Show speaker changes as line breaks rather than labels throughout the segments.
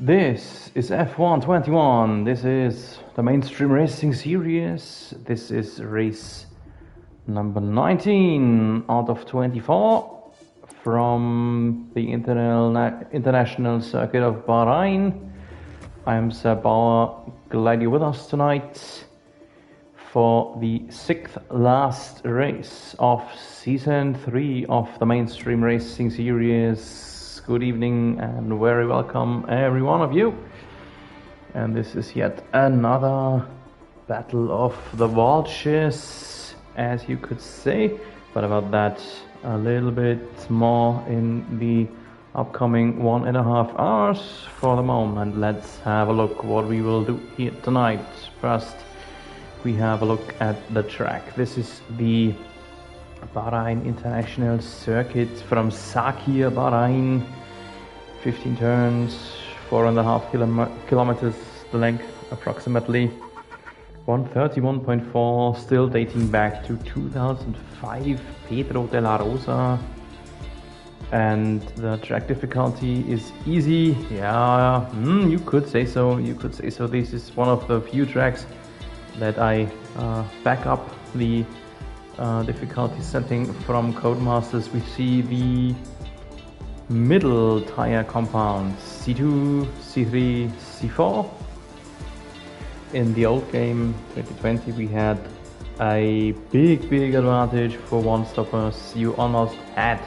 This is F121. This is the mainstream racing series. This is race number 19 out of 24 from the international circuit of Bahrain. I am Seb Bauer, glad you're with us tonight for the sixth last race of season 3 of the mainstream racing series. Good evening and very welcome every one of you. And this is yet another battle of the Walshes, as you could say, but about that a little bit more in the upcoming 1.5 hours. For the moment, let's have a look what we will do here tonight. First, we have a look at the track. This is the Bahrain International Circuit from Sakir, Bahrain. 15 turns, 4.5 kilometers the length approximately. 131.4, still dating back to 2005, Pedro de la Rosa. And the track difficulty is easy. Yeah, you could say so. This is one of the few tracks that I back up the difficulty setting from Codemasters. We see the middle tire compound C2, C3, C4. In the old game 2020 we had a big advantage for one-stoppers. You almost had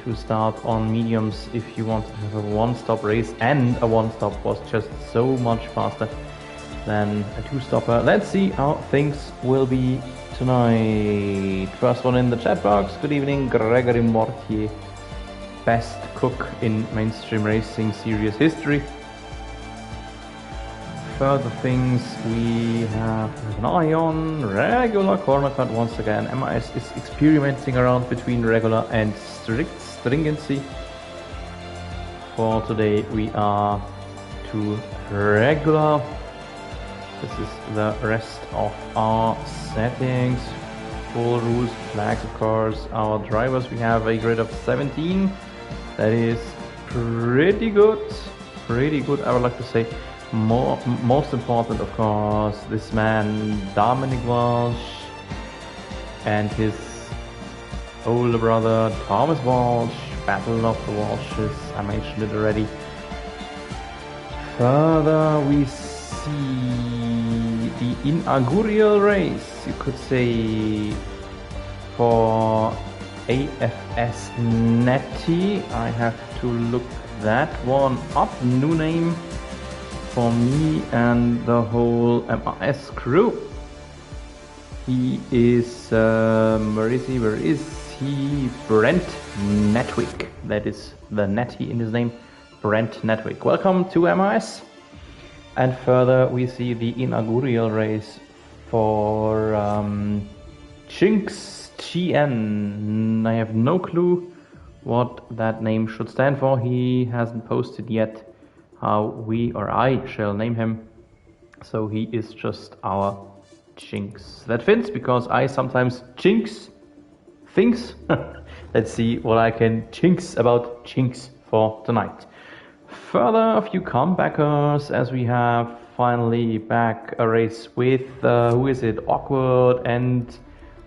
to start on mediums if you want to have a one-stop race, and a one-stop was just so much faster than a two-stopper. Let's see how things will be tonight. First one in the chat box. Good evening, Gregory Mortier. Best cook in mainstream racing series history. Further things we have an eye on. Regular corner cut once again. MIS is experimenting around between regular and strict stringency. For today we are to regular. This is the rest of our settings. Full rules, flags of course. Our drivers, we have a grid of 17. That is pretty good. I would like to say. Most important, of course, this man Dominic Walsh and his older brother Thomas Walsh. Battle of the Walshes, I mentioned it already. Further we see the inaugural race, you could say, for AFS Netty. I have to look that one up. New name for me and the whole MRS crew. He is where is he? Brent Netwick. That is the Netty in his name. Brent Netwick. Welcome to MRS. And further we see the inaugural race for Chinks GN. I have no clue what that name should stand for. He hasn't posted yet how we or I shall name him. So he is just our Chinks. That fits because I sometimes Chinks things. Let's see what I can Chinks about Chinks for tonight. Further, a few comebackers as we have finally back a race with who is it? Awkward and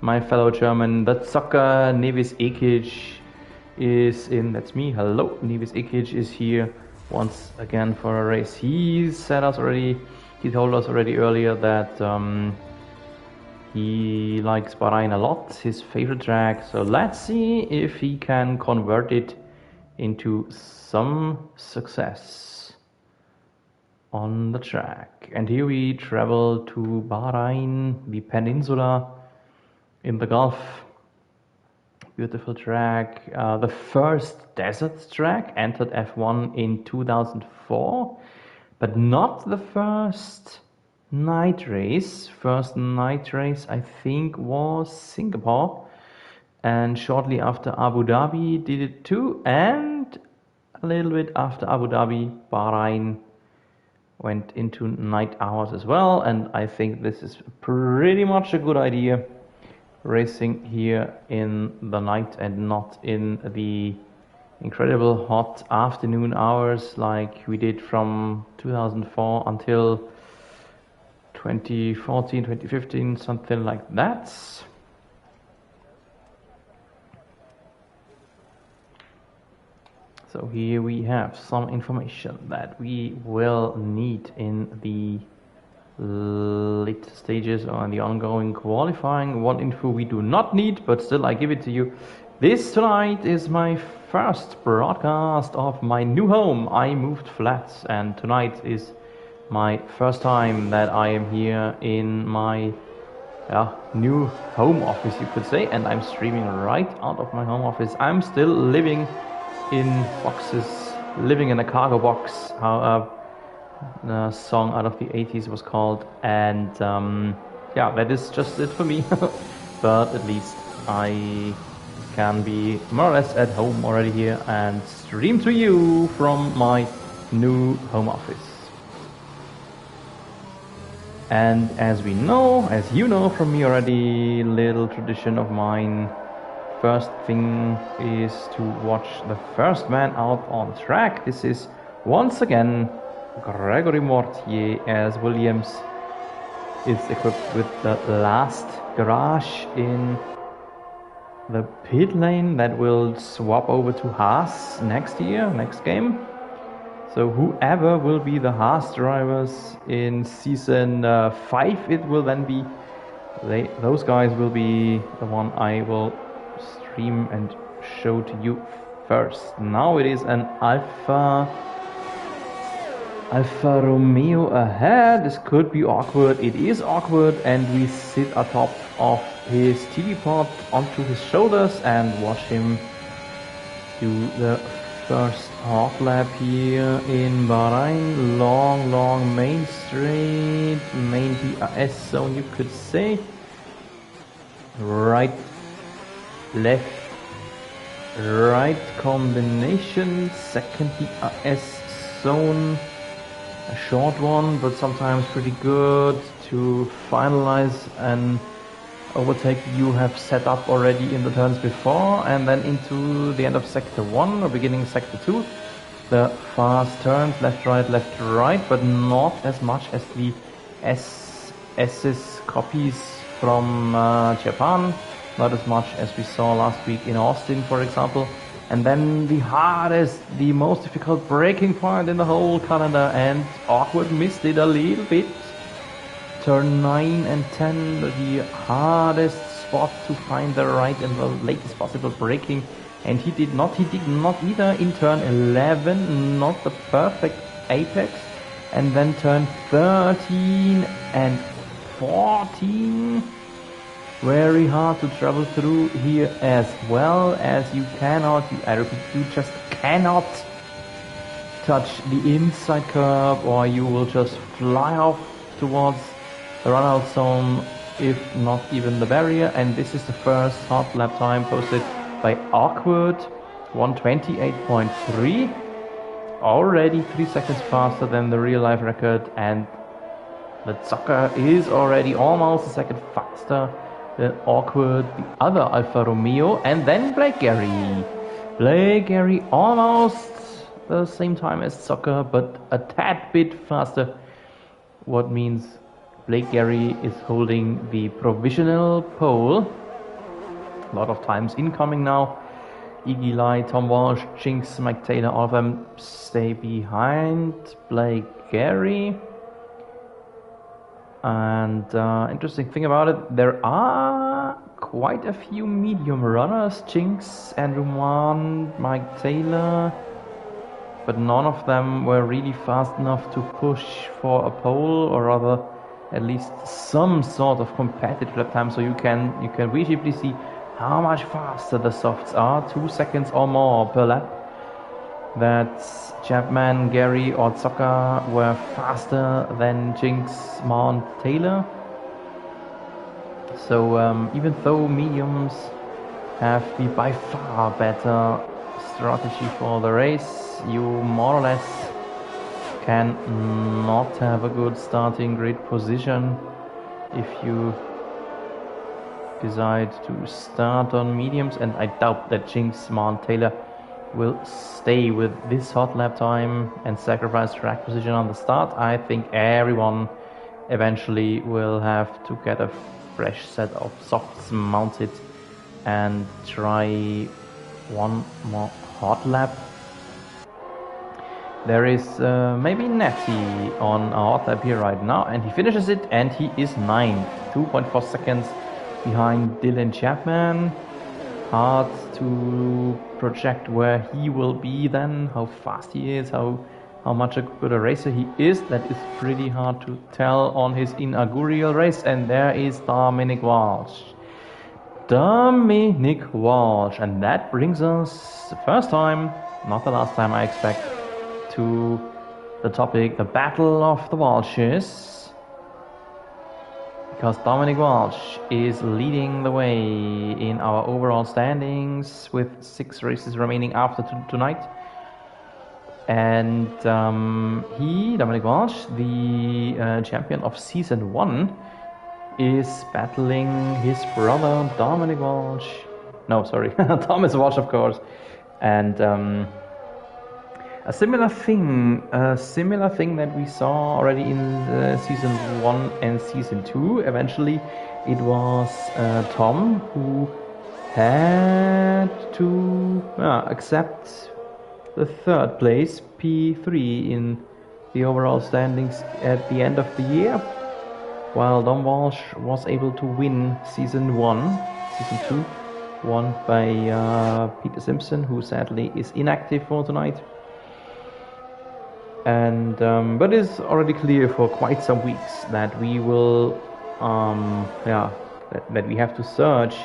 my fellow German, the Zocker Nevis Ekic is in. That's me. Hello, Nevis Ekic is here once again for a race. He told us already earlier that he likes Bahrain a lot, his favorite track. So let's see if he can convert it into some success on the track. And here we travel to Bahrain, the peninsula in the Gulf. Beautiful track. The first desert track entered F1 in 2004, but not the first night race. First night race I think was Singapore, and shortly after Abu Dhabi did it too, and a little bit after Abu Dhabi, Bahrain went into night hours as well. And I think this is pretty much a good idea, racing here in the night and not in the incredible hot afternoon hours like we did from 2004 until 2014, 2015, something like that. So here we have some information that we will need in the late stages or in the ongoing qualifying. One info we do not need, but still I give it to you. This tonight is my first broadcast of my new home. I moved flats, and tonight is my first time that I am here in my new home office, you could say, and I'm streaming right out of my home office. I'm still living in boxes, living in a cargo box, how a song out of the 80s was called, and yeah, that is just it for me. But at least I can be more or less at home already here and stream to you from my new home office. And as we know, as you know from me already, little tradition of mine, first thing is to watch the first man out on track. This is once again Gregory Mortier, as Williams is equipped with the last garage in the pit lane that will swap over to Haas next year, next game. So whoever will be the Haas drivers in season 5, it will then be, those guys will be the one I will stream and show to you first. Now it is an Alfa Romeo ahead. This could be awkward. It is awkward, and we sit atop of his TV pod onto his shoulders and watch him do the first hot lap here in Bahrain. Long main straight, main DRS zone, you could say. Right, left, right combination, second DRS zone. A short one, but sometimes pretty good to finalize an overtake you have set up already in the turns before, and then into the end of sector 1 or beginning sector 2. The fast turns, left, right, but not as much as the SS copies from Japan, not as much as we saw last week in Austin, for example. And then the hardest, the most difficult braking point in the whole calendar, and awkward missed it a little bit. Turn 9 and 10, the hardest spot to find the right and the latest possible braking, and he did not either in turn 11, not the perfect apex, and then turn 13 and 14. Very hard to travel through here as well, as you cannot, I repeat, you just cannot touch the inside curb, or you will just fly off towards the run-out zone, if not even the barrier. And this is the first hot lap time posted by Awkward, 128.3, already 3 seconds faster than the real life record, and the Zucker is already almost a second faster than Awkward, the other Alfa Romeo, and then Blake Gary. Blake Gary almost the same time as Zucker, but a tad bit faster, what means Blake Gary is holding the provisional pole. A lot of times incoming now. Iggy Lai, Tom Walsh, Jinx, Mike Taylor, all of them stay behind Blake Gary. And interesting thing about it, there are quite a few medium runners, Jinx, Andrew Mann, Mike Taylor, but none of them were really fast enough to push for a pole, or rather at least some sort of competitive lap time, so you can visibly see how much faster the softs are, 2 seconds or more per lap. That Chapman, Gary or Zucker were faster than Jinx, Mount, Taylor. So even though mediums have the by far better strategy for the race, you more or less can not have a good starting grid position if you decide to start on mediums, and I doubt that Jinx, Mount, Taylor will stay with this hot lap time and sacrifice track position on the start, I think everyone eventually will have to get a fresh set of softs mounted and try one more hot lap. There is maybe Natty on a hot lap here right now, and he finishes it, and he is 9th, 2.4 seconds behind Dylan Chapman. Hard to project where he will be then, how fast he is, how much a good a racer he is. That is pretty hard to tell on his inaugural race. And there is Dominic Walsh. And that brings us the first time, not the last time I expect, to the topic, the Battle of the Walshes. Because Dominic Walsh is leading the way in our overall standings with 6 races remaining after tonight. And Dominic Walsh, the champion of Season 1, is battling his brother Dominic Walsh. No, sorry, Thomas Walsh, of course. And a similar thing that we saw already in Season 1 and Season 2. Eventually, it was Tom who had to accept the 3rd place, P3, in the overall standings at the end of the year, while Dom Walsh was able to win Season 1, Season 2, won by Peter Simpson, who sadly is inactive for tonight. And but it's already clear for quite some weeks that we will, that we have to search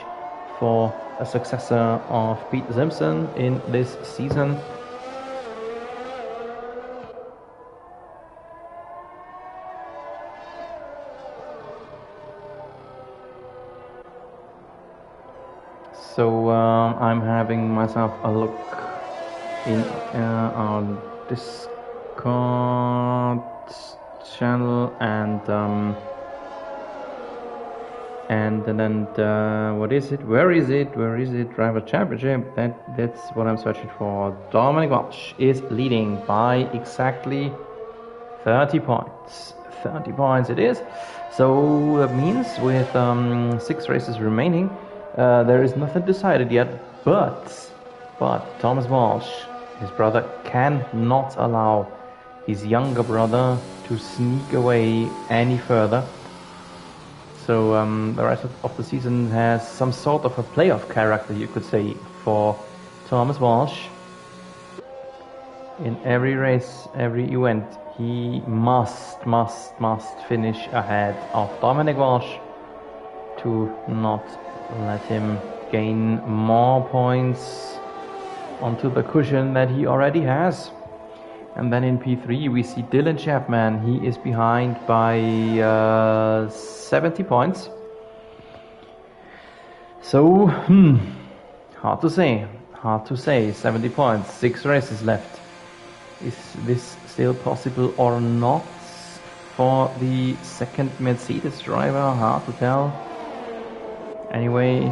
for a successor of Peter Simpson in this season. So I'm having myself a look in on this channel, and then what is it? Where is it? Driver Championship. That's what I'm searching for. Dominic Walsh is leading by exactly 30 points. 30 points it is. So that means with 6 races remaining, there is nothing decided yet. But Thomas Walsh, his brother, cannot allow his younger brother to sneak away any further. So the rest of the season has some sort of a playoff character, you could say, for Thomas Walsh. In every race, every event, he must finish ahead of Dominic Walsh to not let him gain more points onto the cushion that he already has. And then in P3 we see Dylan Chapman. He is behind by 70 points. So, hard to say. 70 points, 6 races left. Is this still possible or not for the second Mercedes driver? Hard to tell. Anyway,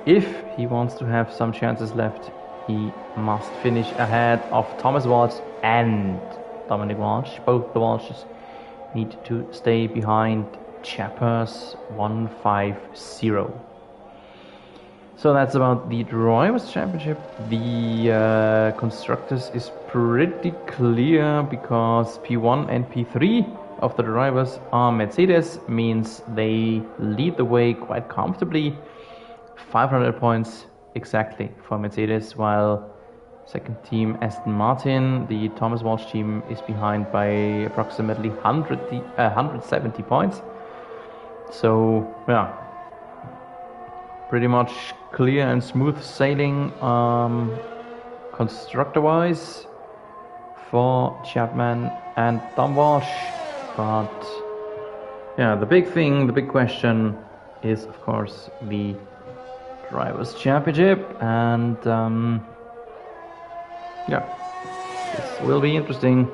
if he wants to have some chances left, he must finish ahead of Thomas Walsh and Dominic Walsh. Both the Walshes need to stay behind Chappers 150. So that's about the Drivers' Championship. The Constructors is pretty clear because P1 and P3 of the drivers are Mercedes, means they lead the way quite comfortably. 500 points exactly for Mercedes, while second team Aston Martin, the Thomas Walsh team, is behind by approximately 170 points. So yeah, pretty much clear and smooth sailing constructor wise for Chapman and Tom Walsh. But yeah, the big question is of course the Drivers' Championship, and yeah, this will be interesting.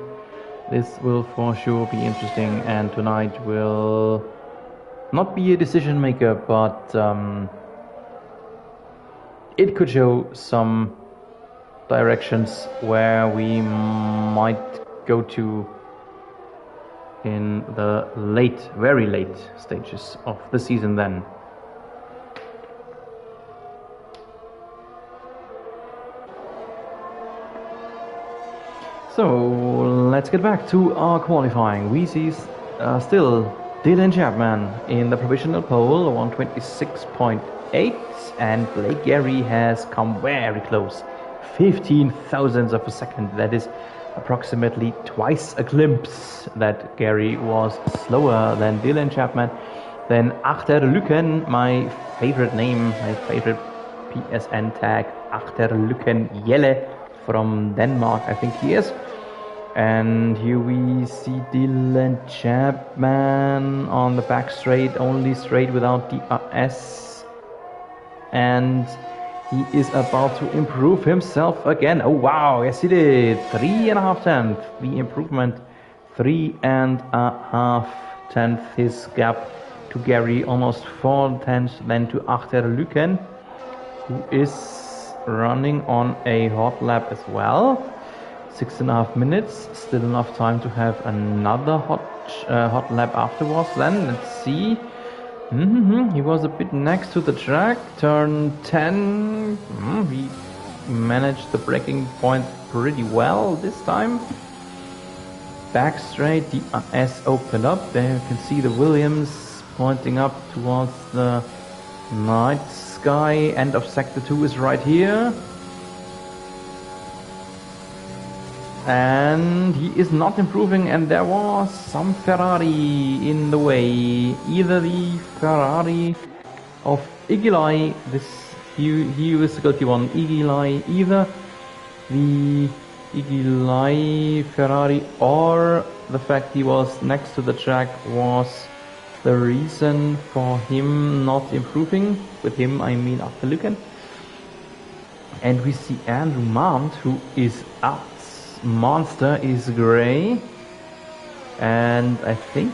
This will for sure be interesting, and tonight will not be a decision maker, but it could show some directions where we might go to in the very late stages of the season then. So let's get back to our qualifying. We see still Dylan Chapman in the provisional pole, 126.8, and Blake Gary has come very close, 15 thousandths of a second. That is approximately twice a glimpse that Gary was slower than Dylan Chapman. Then Achterlücken, my favorite name, my favorite PSN tag, Achterlücken Jelle from Denmark, I think he is. And here we see Dylan Chapman on the back straight, only straight without DRS. And he is about to improve himself again. Oh wow, yes he did. 3.5 tenths. The improvement, 3.5 tenths. His gap to Gary, almost 4 tenths then to Achterlücken, who is running on a hot lap as well. 6.5 minutes, still enough time to have another hot lap afterwards. Then let's see. He was a bit next to the track. Turn 10. He managed the braking point pretty well this time. Back straight, the S opened up. There you can see the Williams pointing up towards the night sky. End of sector 2 is right here. And he is not improving, and there was some Ferrari in the way. Either the Ferrari of Igilai, he was the guilty one, Igilai, either the Igilai Ferrari or the fact he was next to the track was the reason for him not improving. With him I mean Achterlücken. And we see Andrew Mount, who is out. Monster is gray, and I think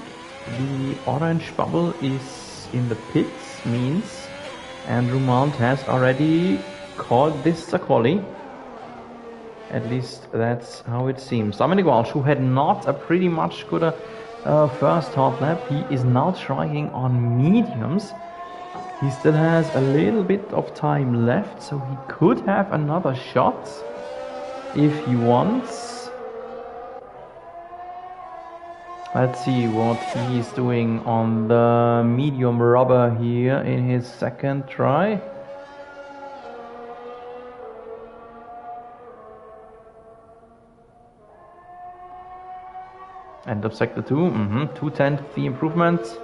the orange bubble is in the pits, means Andrew Mount has already called this a quali. At least that's how it seems. Dominic Walsh, who had not a pretty much good first hot lap, he is now trying on mediums. He still has a little bit of time left, so he could have another shot if he wants. Let's see what he's doing on the medium rubber here in his second try. End of sector 2, 2/10 the improvement.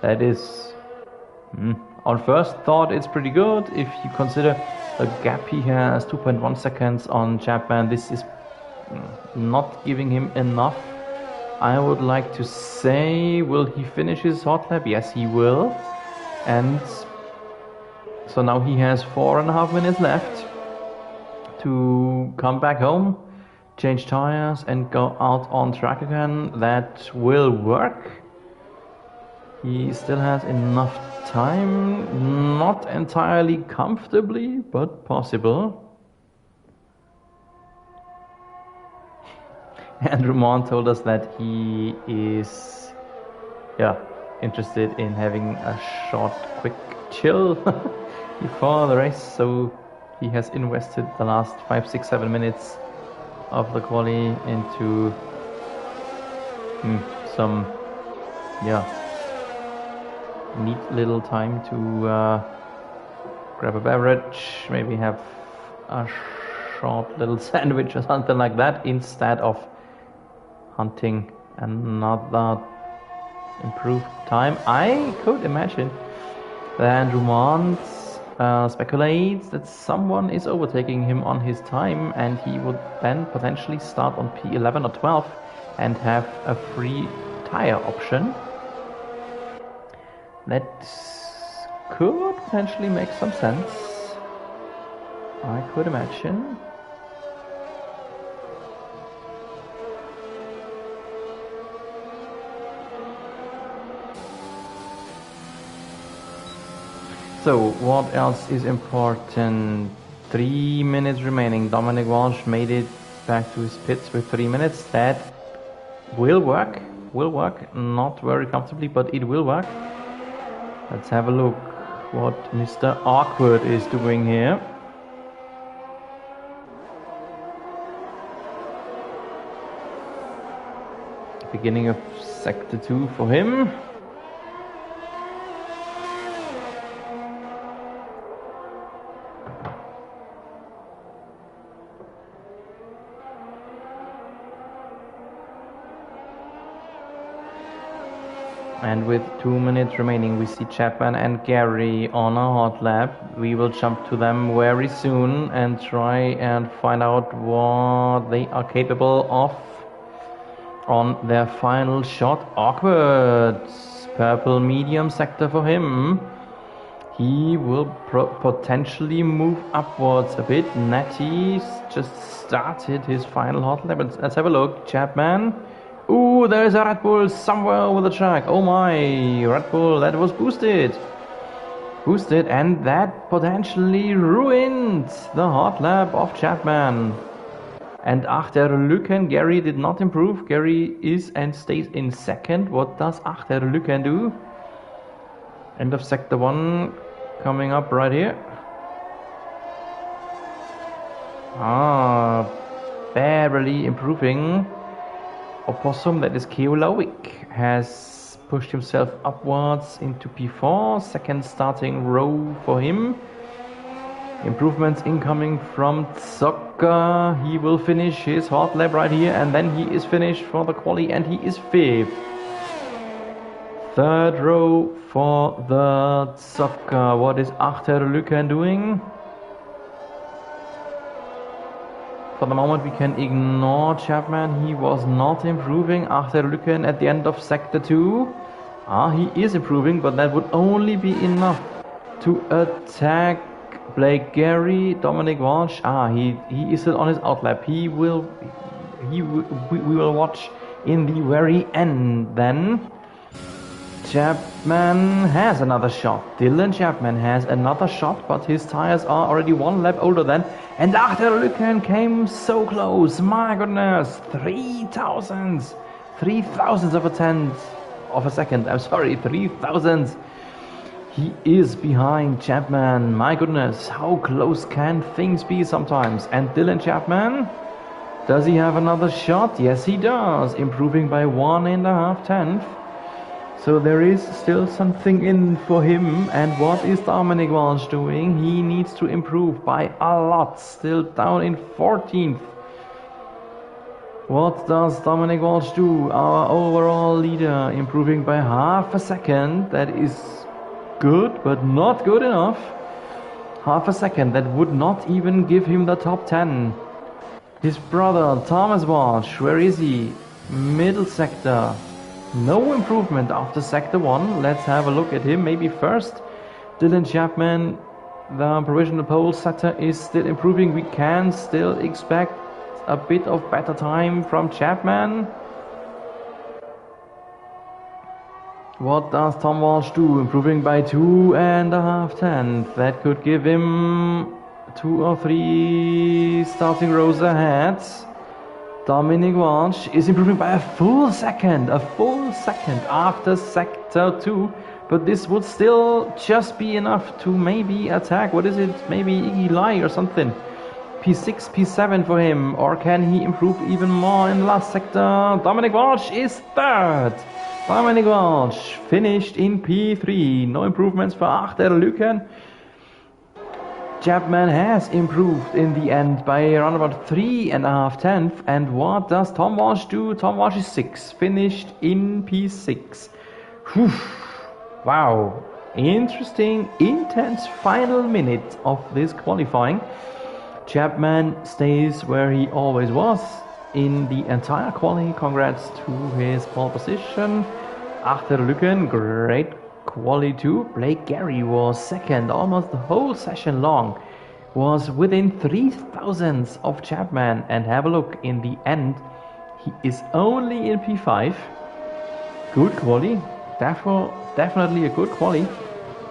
That is, on first thought, it's pretty good. If you consider the gap he has, 2.1 seconds on Chapman, this is not giving him enough. I would like to say, will he finish his hot lap? Yes, he will. And so now he has 4.5 minutes left to come back home, change tires and go out on track again. That will work. He still has enough time, not entirely comfortably, but possible. Andrew Mont told us that he is interested in having a short, quick chill before the race, so he has invested the last 5, 6, 7 minutes of the quali into some neat little time to grab a beverage, maybe have a short little sandwich or something like that, instead of hunting another improved time. I could imagine that Andrew Mont speculates that someone is overtaking him on his time, and he would then potentially start on P11 or 12 and have a free tire option. That could potentially make some sense, I could imagine. So what else is important? 3 minutes remaining. Dominic Walsh made it back to his pits with 3 minutes. That will work. Will work. Not very comfortably, but it will work. Let's have a look what Mr. Awkward is doing here. Beginning of Sector 2 for him. And with 2 minutes remaining, we see Chapman and Gary on a hot lap. We will jump to them very soon and try and find out what they are capable of on their final shot. Awkward. Purple medium sector for him. He will potentially move upwards a bit. Natty just started his final hot lap. Let's have a look. Chapman. Ooh, there's a Red Bull somewhere over the track. Oh my, Red Bull, that was boosted. Boosted, and that potentially ruined the hot lap of Chapman. And Achterlücken, Gary did not improve. Gary is and stays in second. What does Achterlücken do? End of sector 1 coming up right here. Barely improving. Opossum, that is Keolowik, has pushed himself upwards into P4. Second starting row for him. Improvements incoming from Zocker. He will finish his hot lap right here, and then he is finished for the quali, and he is 5th. Third row for the Zocker. What is Achterlücken doing? For the moment we can ignore Chapman. He was not improving. Achterlücken at the end of sector 2. He is improving, but that would only be enough to attack Blake Gary. Dominic Walsh. He is still on his outlap. We will watch in the very end then. Chapman has another shot. Dylan Chapman has another shot, but his tires are already 1 lap older than. And Achterlücken came so close. My goodness, 3,000 of a tenth of a second. I'm sorry, 3,000. He is behind Chapman. My goodness, how close can things be sometimes? And Dylan Chapman, does he have another shot? Yes, he does, improving by 1.5 tenths. So there is still something in for him. And what is Dominic Walsh doing? He needs to improve by a lot. Still down in 14th. What does Dominic Walsh do? Our overall leader, improving by 0.5 second. That is good, but not good enough. 0.5 second. That would not even give him the top 10. His brother, Thomas Walsh, where is he? Middle sector. No improvement after sector 1. Let's have a look at him. Maybe first. Dylan Chapman, the provisional pole setter, is still improving. We can still expect a bit of better time from Chapman. What does Tom Walsh do? Improving by 2.5 tenths. That could give him 2 or 3 starting rows ahead. Dominic Walsh is improving by a full second after sector 2, but this would still just be enough to maybe attack, what is it, maybe Iggy Lai or something. P6, P7 for him, or can he improve even more in the last sector? Dominic Walsh is 3rd. Dominic Walsh finished in P3. No improvements for Achterlücken. Chapman has improved in the end by around about 3.5 tenths. And what does Tom Walsh do? Tom Walsh is 6th, finished in P6. Whew. Wow, interesting, intense final minute of this qualifying. Chapman stays where he always was in the entire qualifying. Congrats to his pole position. Achterlücken, great quali 2. Blake Gary was 2nd, almost the whole session long. Was within 3 thousandths of Chapman. And have a look, in the end, he is only in P5. Good quali, definitely a good quali.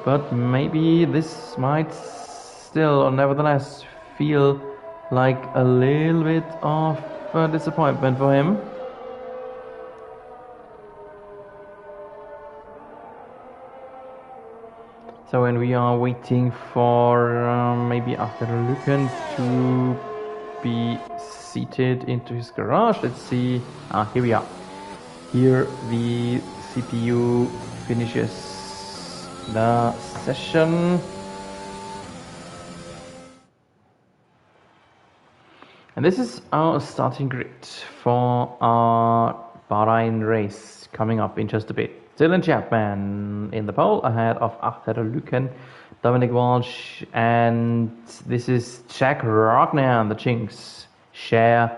But maybe this might still, or nevertheless, feel like a little bit of a disappointment for him. So when we are waiting for maybe after Lucan to be seated into his garage, let's see. Here we are. Here the CPU finishes the session. And this is our starting grid for our Bahrain race coming up in just a bit. Dylan Chapman in the pole ahead of Achter Lucan, Dominic Walsh, and this is Jack Rogner and the Chinks share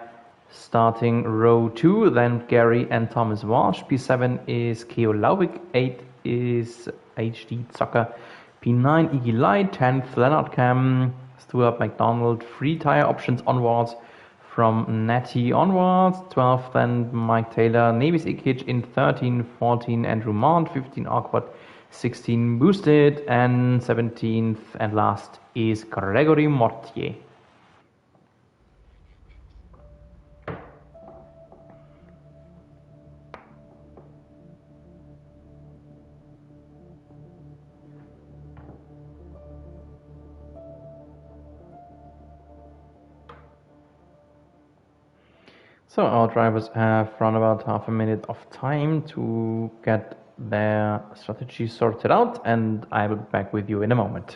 starting row 2, then Gary and Thomas Walsh. P7 is Keo Lauvik, 8 is HD Zocker, P9 Iggy Light, 10th Leonard Cam, Stuart McDonald, 3 tire options onwards from Natty onwards, 12th then Mike Taylor, Nevis Ikic in 13, 14 Andrew Mount, 15 Awkward, 16 Boosted, and 17th and last is Gregory Mortier. So our drivers have run about half a minute of time to get their strategy sorted out, and I will be back with you in a moment.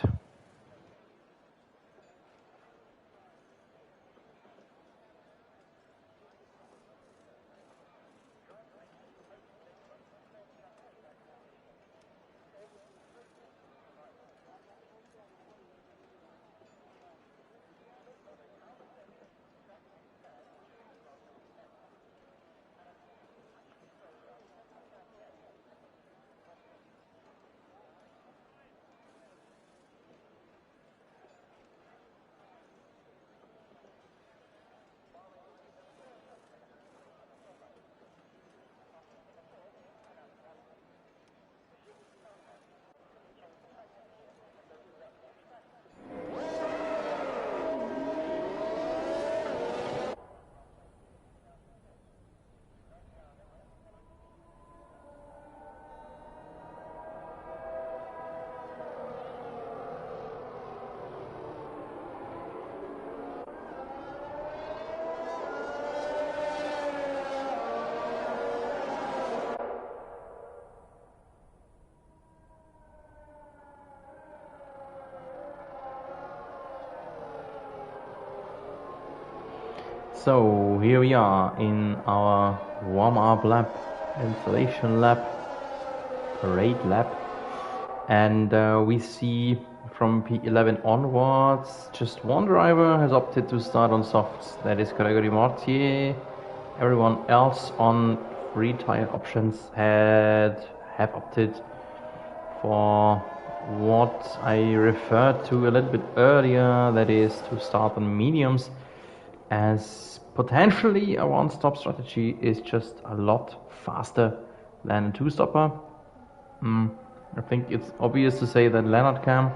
So here we are in our warm-up lap, installation lap, parade lap, and we see from P11 onwards just one driver has opted to start on softs, that is Gregory Mortier. Everyone else on free tire options have opted for what I referred to a little bit earlier, that is to start on mediums, as potentially a one-stop strategy is just a lot faster than a two-stopper. I think it's obvious to say that Leonard Cam,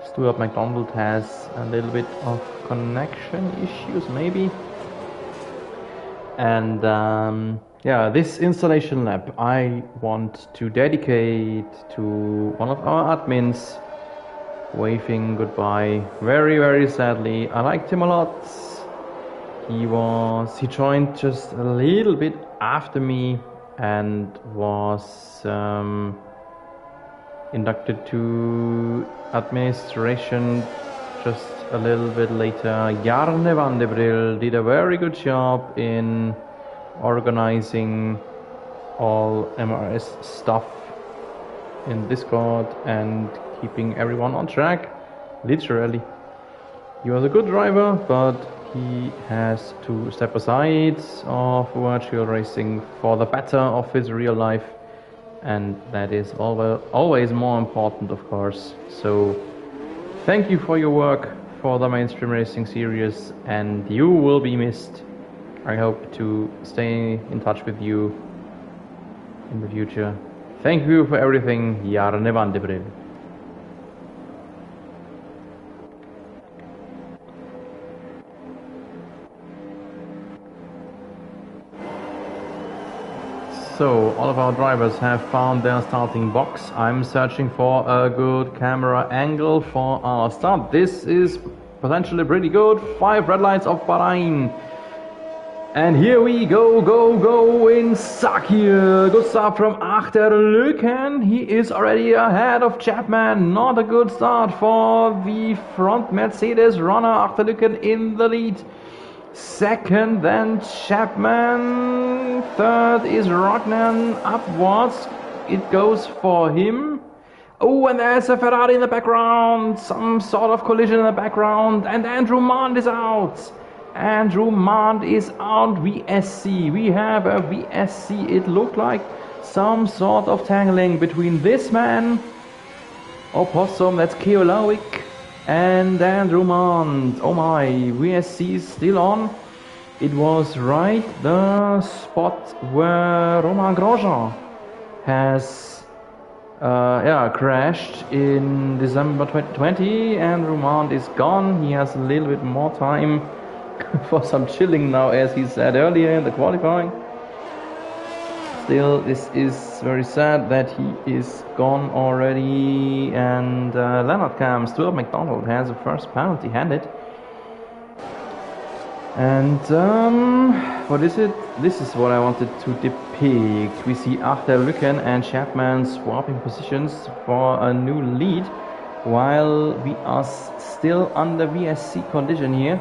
Stuart McDonald has a little bit of connection issues maybe. And yeah, this installation lab I want to dedicate to one of our admins, waving goodbye very, very sadly. I liked him a lot. He joined just a little bit after me and was inducted to administration just a little bit later. Jarne van de Bril did a very good job in organizing all MRS stuff in Discord and keeping everyone on track, literally. He was a good driver, but he has to step aside of virtual racing for the better of his real life, and that is always more important, of course. So thank you for your work for the Mainstream Racing series, and you will be missed. I hope to stay in touch with you in the future. Thank you for everything, Jarne van de Bril. So, all of our drivers have found their starting box. I'm searching for a good camera angle for our start. This is potentially pretty good. 5 red lights of Bahrain. And here we go in Sakir. Good start from Achterlücken. He is already ahead of Chapman. Not a good start for the front Mercedes runner. Achterlücken in the lead. Second, then Chapman. Third is Rognan. Upwards it goes for him. Oh, and there's a Ferrari in the background. Some sort of collision in the background. And Andrew Mond is out. Andrew Mond is out. VSC. We have a VSC. It looked like some sort of tangling between this man, Opossum, that's Keolawick, and Andrew Mond. Oh my, VSC is still on. It was right the spot where Romain Grosjean has crashed in December 2020. Andrew Mond is gone. He has a little bit more time for some chilling now, as he said earlier in the qualifying. Still, this is very sad that he is gone already. And Leonard Cam, Stuart McDonald has a first penalty handed. And what is it? This is what I wanted to depict. We see Achterlücken and Chapman swapping positions for a new lead, while we are still under VSC condition here.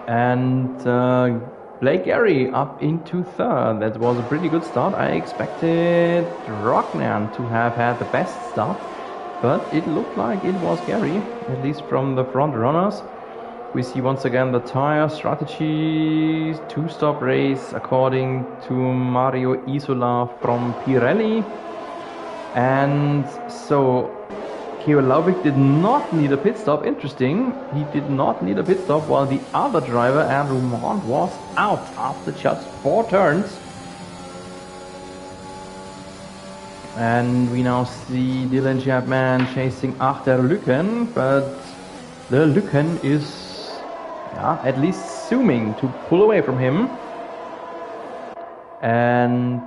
And Blake Gary up into third. That was a pretty good start. I expected Rognan to have had the best start, but it looked like it was Gary, at least from the front runners. We see once again the tire strategy, 2-stop race according to Mario Isola from Pirelli. And so Keolawick did not need a pit stop. Interesting, he did not need a pit stop, while the other driver, Andrew Mond, was out after just 4 turns. And we now see Dylan Chapman chasing Achterlücken, but the Lücken is at least zooming to pull away from him. And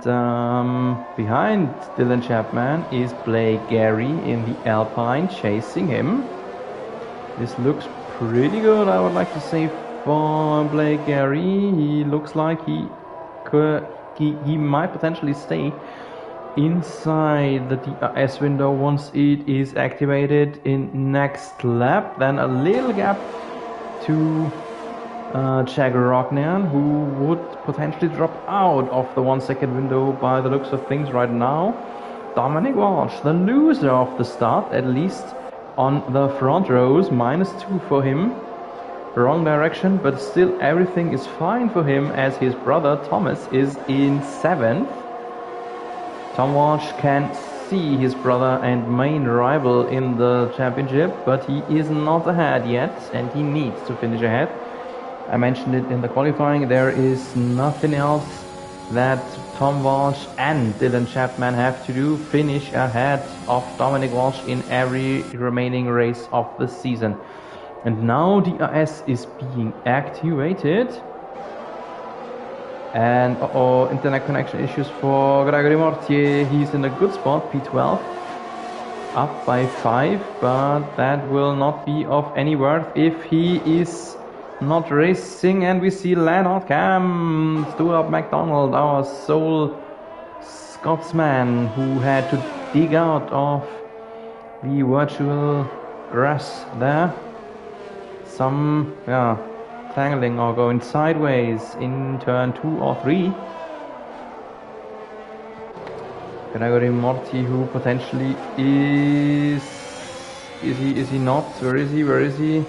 behind Dylan Chapman is Blake Gary in the Alpine chasing him. This looks pretty good, I would like to say, for Blake Gary. He looks like he might potentially stay inside the DRS window once it is activated in next lap. Then a little gap to Jack Rognan, who would potentially drop out of the 1 second window by the looks of things right now. Dominic Walsh, the loser of the start, at least on the front rows, -2 for him. Wrong direction, but still everything is fine for him, as his brother Thomas is in 7th. Tom Walsh can see his brother and main rival in the championship, but he is not ahead yet, and he needs to finish ahead. I mentioned it in the qualifying, there is nothing else that Tom Walsh and Dylan Chapman have to do. Finish ahead of Dominic Walsh in every remaining race of the season. And now DRS is being activated. And internet connection issues for Gregory Mortier. He's in a good spot, P12, up by 5, but that will not be of any worth if he is not racing. And we see Leonard Cam, Stuart McDonald, our sole Scotsman, who had to dig out of the virtual grass there. Some tangling or going sideways in turn 2 or 3. Gregory Morty, who potentially is he not? Where is he?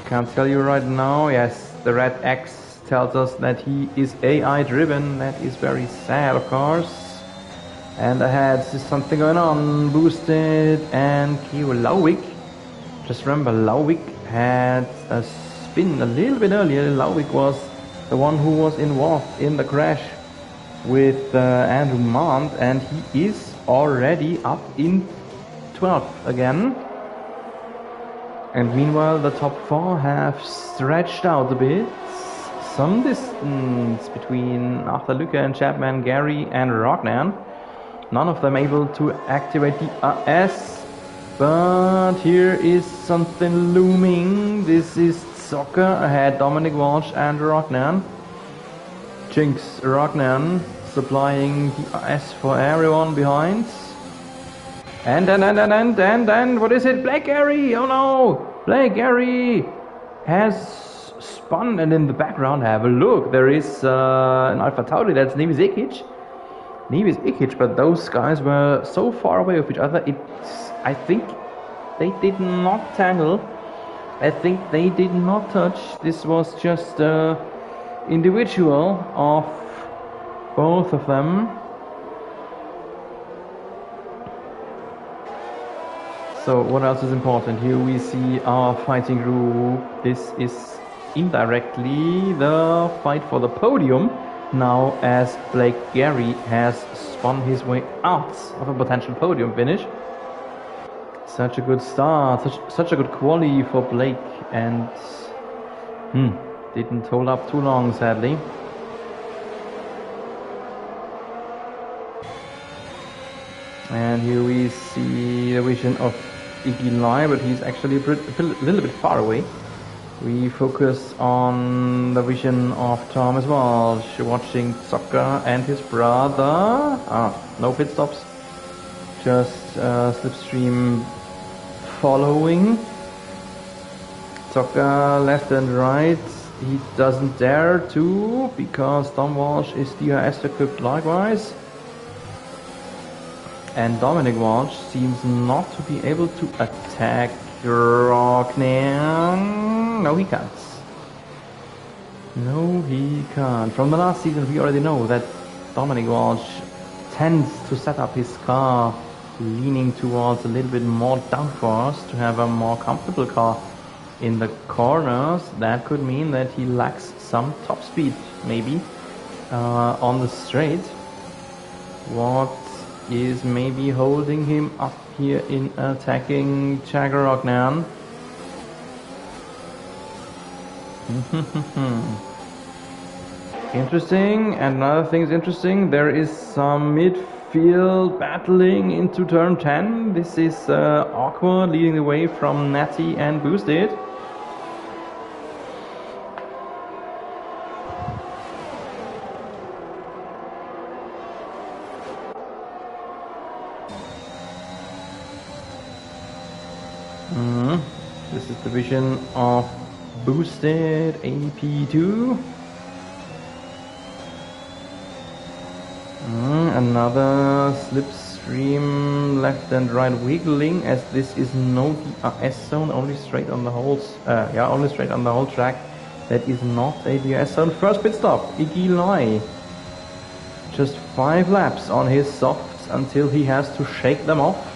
Can't tell you right now. Yes, the red X tells us that he is AI driven. That is very sad, of course. And ahead is something going on. Boosted and Keolawick. Just remember, Lauwick had a spin a little bit earlier. Lauwick was the one who was involved in the crash with Andrew Mond, and he is already up in 12th again. And meanwhile, the top 4 have stretched out a bit. some distance between Luca and Chapman, Gary and Rognan. None of them able to activate the AS, but here is something looming. This is Soccer ahead, Dominic Walsh and Rognan. Jinx Rognan supplying the AS for everyone behind. And what is it? Black Gary! Oh no! Black Gary has spun, and in the background, have a look. There is an Alpha Tauri, that's Nevis Ikic, but those guys were so far away of each other. I think they did not tangle. I think they did not touch. This was just individual of both of them. So what else is important? Here we see our fighting group. This is indirectly the fight for the podium, now as Blake Gary has spun his way out of a potential podium finish. Such a good start, such a good quali for Blake, and didn't hold up too long, sadly. And here we see the vision of Iggy Lai, but he's actually a little bit far away. We focus on the vision of Tom as well, watching Soccer and his brother. No pit stops, just slipstream following. Soccer left and right. He doesn't dare to, because Tom Walsh is DRS equipped likewise. And Dominic Walsh seems not to be able to attack Rognan. No, he can't. No, he can't. From the last season, we already know that Dominic Walsh tends to set up his car leaning towards a little bit more downforce to have a more comfortable car in the corners. That could mean that he lacks some top speed, maybe, on the straight. What is maybe holding him up here in attacking Jagger Rognan? Interesting. And another thing is interesting, there is some midfield battling into turn 10. This is Awkward leading the way from Natty and Boosted. This is the vision of Boosted AP2. Another slipstream left and right wiggling, as this is no DRS zone, only straight on the whole only straight on the whole track. That is not a DRS zone. First pit stop, Iggy Lai. Just 5 laps on his softs until he has to shake them off.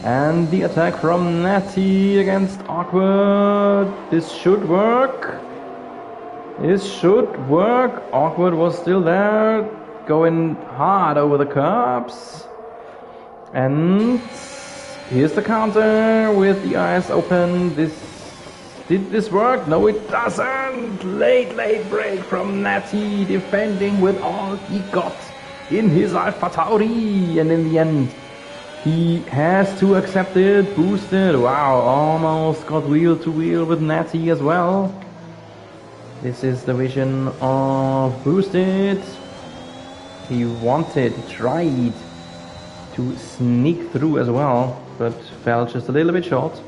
And the attack from Natty against Awkward. This should work. This should work. Awkward was still there, going hard over the curbs. And here's the counter with the eyes open. Did this work? No, it doesn't. Late break from Natty, defending with all he got in his Alpha Tauri. And in the end, he has to accept it. Boosted. Wow, almost got wheel to wheel with Natty as well. This is the vision of Boosted. He tried to sneak through as well, but fell just a little bit short.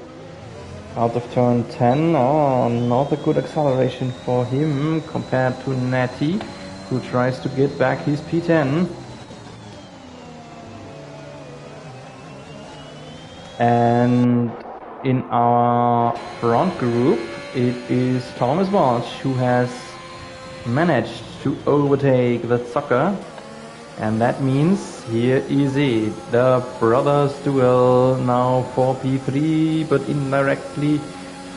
Out of turn 10, not a good acceleration for him compared to Natty, who tries to get back his P10. And in our front group, it is Thomas Walsh who has managed to overtake the Soccer. And that means here is it, the brothers duel now for P3, but indirectly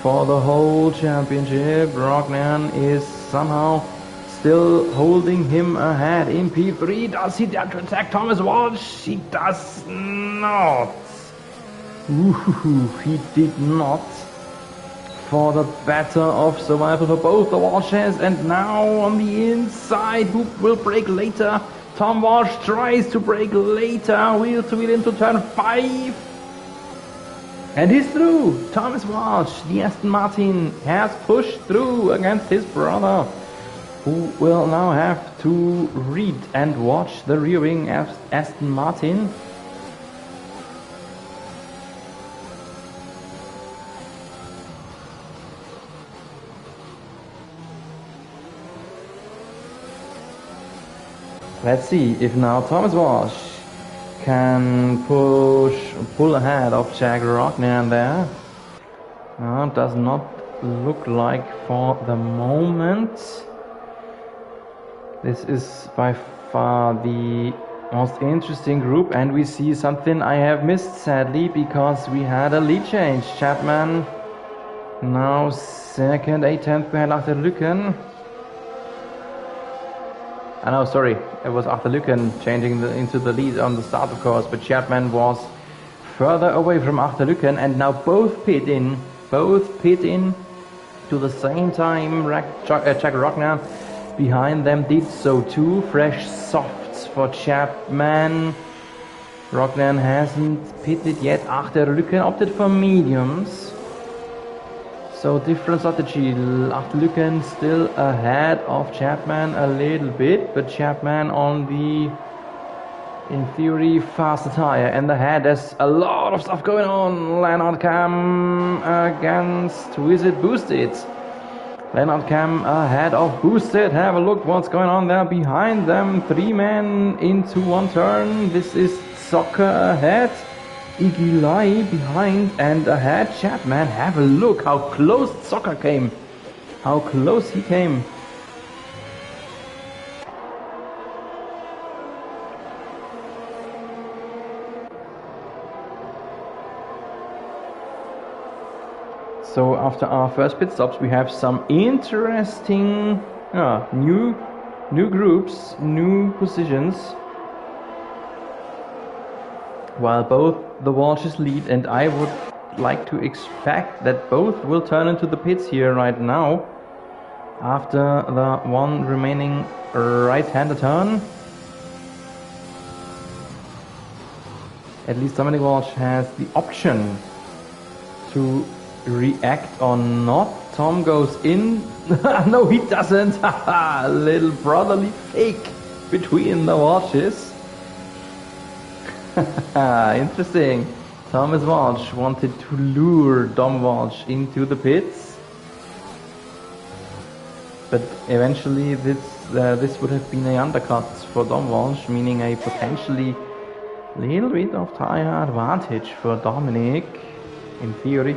for the whole championship. Rognan is somehow still holding him ahead in P3. Does he dare to attack Thomas Walsh? He does not. He did not. for the better of survival for both the Walshes. And now on the inside, who will break later? Tom Walsh tries to break later. Wheel to wheel into turn 5. And he's through. Thomas Walsh, the Aston Martin, has pushed through against his brother, who will now have to read and watch the rear wing Aston Martin. Let's see if now Thomas Walsh can pull ahead of Jack Rocknan there. Does not look like for the moment. This is by far the most interesting group, and we see something I have missed sadly because we had a lead change. Chapman now second, 8/10 behind Arthur Lücken. No, sorry, it was Arthur Lücken changing into the lead on the start, of course, but Chapman was further away from Arthur Lücken, and now both pit in to the same time. Jack Rockner behind them did so too. Fresh softs for Chapman. Rockner hasn't pitted yet. Arthur Lücken opted for mediums. So different strategy. Arthur Lücken still ahead of Chapman a little bit, but Chapman on the, in theory, faster tire. And ahead there's a lot of stuff going on. Leonard Cam against, who is it? Boosted. Leonard Cam ahead of Boosted. Have a look what's going on there behind them. 3 men into one turn. This is Soccer ahead. Iggy Lai behind and ahead. Chapman, have a look how close Soccer came. How close he came. So after our first pit stops, we have some interesting new groups, new positions. While both the Walshes lead, and I would like to expect that both will turn into the pits here right now after the one remaining right-hander turn. At least Dominic Walsh has the option to react or not. Tom goes in. No, he doesn't. Little brotherly fake between the Walshes. Interesting. Thomas Walsh wanted to lure Dom Walsh into the pits, but eventually this would have been an undercut for Dom Walsh, meaning a potentially little bit of tire advantage for Dominic, in theory.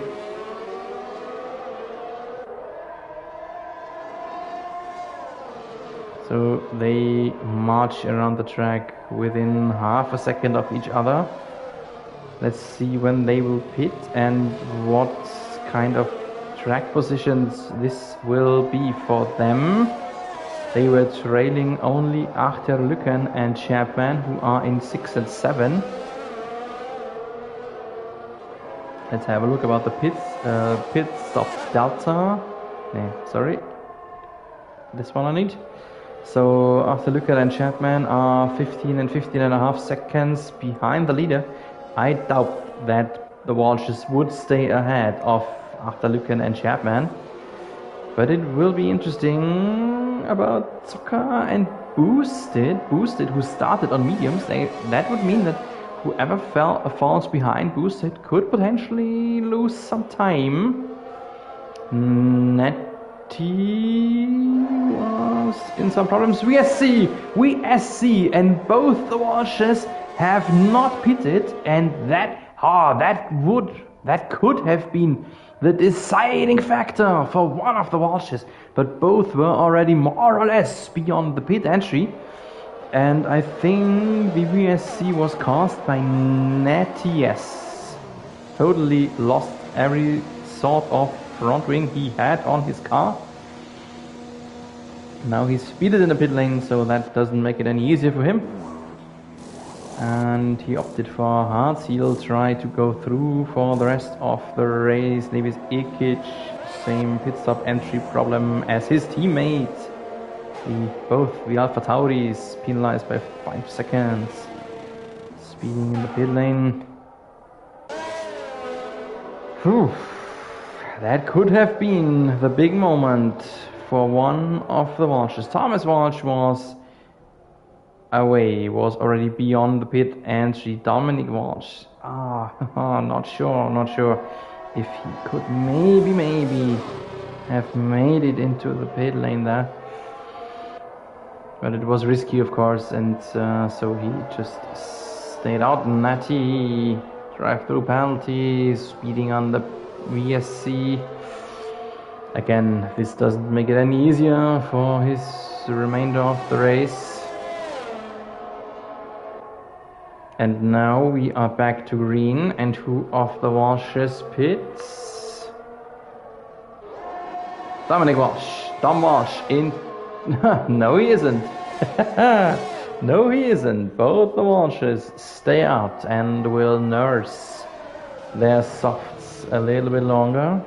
So they march around the track within half a second of each other. Let's see when they will pit and what kind of track positions this will be for them. They were trailing only Arthur Lücken and Chapman, who are in 6 and 7. Let's have a look about the pit stop delta. Sorry, this one I need. So Arthur Lücken and Chapman are 15 and 15.5 seconds behind the leader. I doubt that the Walshes would stay ahead of Arthur Lücken and Chapman, but it will be interesting about Soccer and Boosted, who started on mediums. That would mean that whoever falls behind Boosted could potentially lose some time. Was in some problems. We SC, and both the Walshes have not pitted, and that could have been the deciding factor for one of the Walshes, but both were already more or less beyond the pit entry, and I think the VSC was caused by Netty. Yes, totally lost every sort of front wing he had on his car. Now he's speeded in the pit lane, so that doesn't make it any easier for him. And he opted for hards. He'll try to go through for the rest of the race. Davis Ikic same pit stop entry problem as his teammate. Both the Alpha Tauris penalized by 5 seconds. Speeding in the pit lane. Whew. That could have been the big moment for one of the Walshes. Thomas Walsh was away, was already beyond the pit entry. Dominic Walsh, not sure if he could maybe have made it into the pit lane there. But it was risky, of course, and so he just stayed out. Natty, drive-through penalty, speeding on the VSC. Again, this doesn't make it any easier for his remainder of the race. And now we are back to green, and who of the Walshes pits? Dominic Walsh. Dom Walsh in... No, he isn't. No, he isn't. Both the Walshes stay out and will nurse their softs a little bit longer.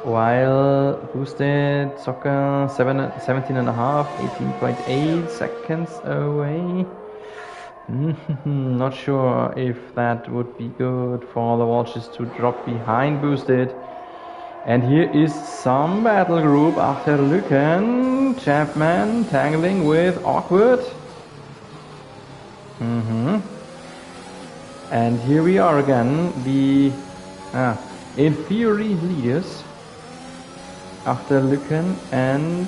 While boosted soccer 17.5, 18.8 seconds away. Not sure if that would be good for the Walshes to drop behind boosted. And here is some battle group after Lucan. Chapman tangling with Awkward. And here we are again, the in theory leaders after Lucan and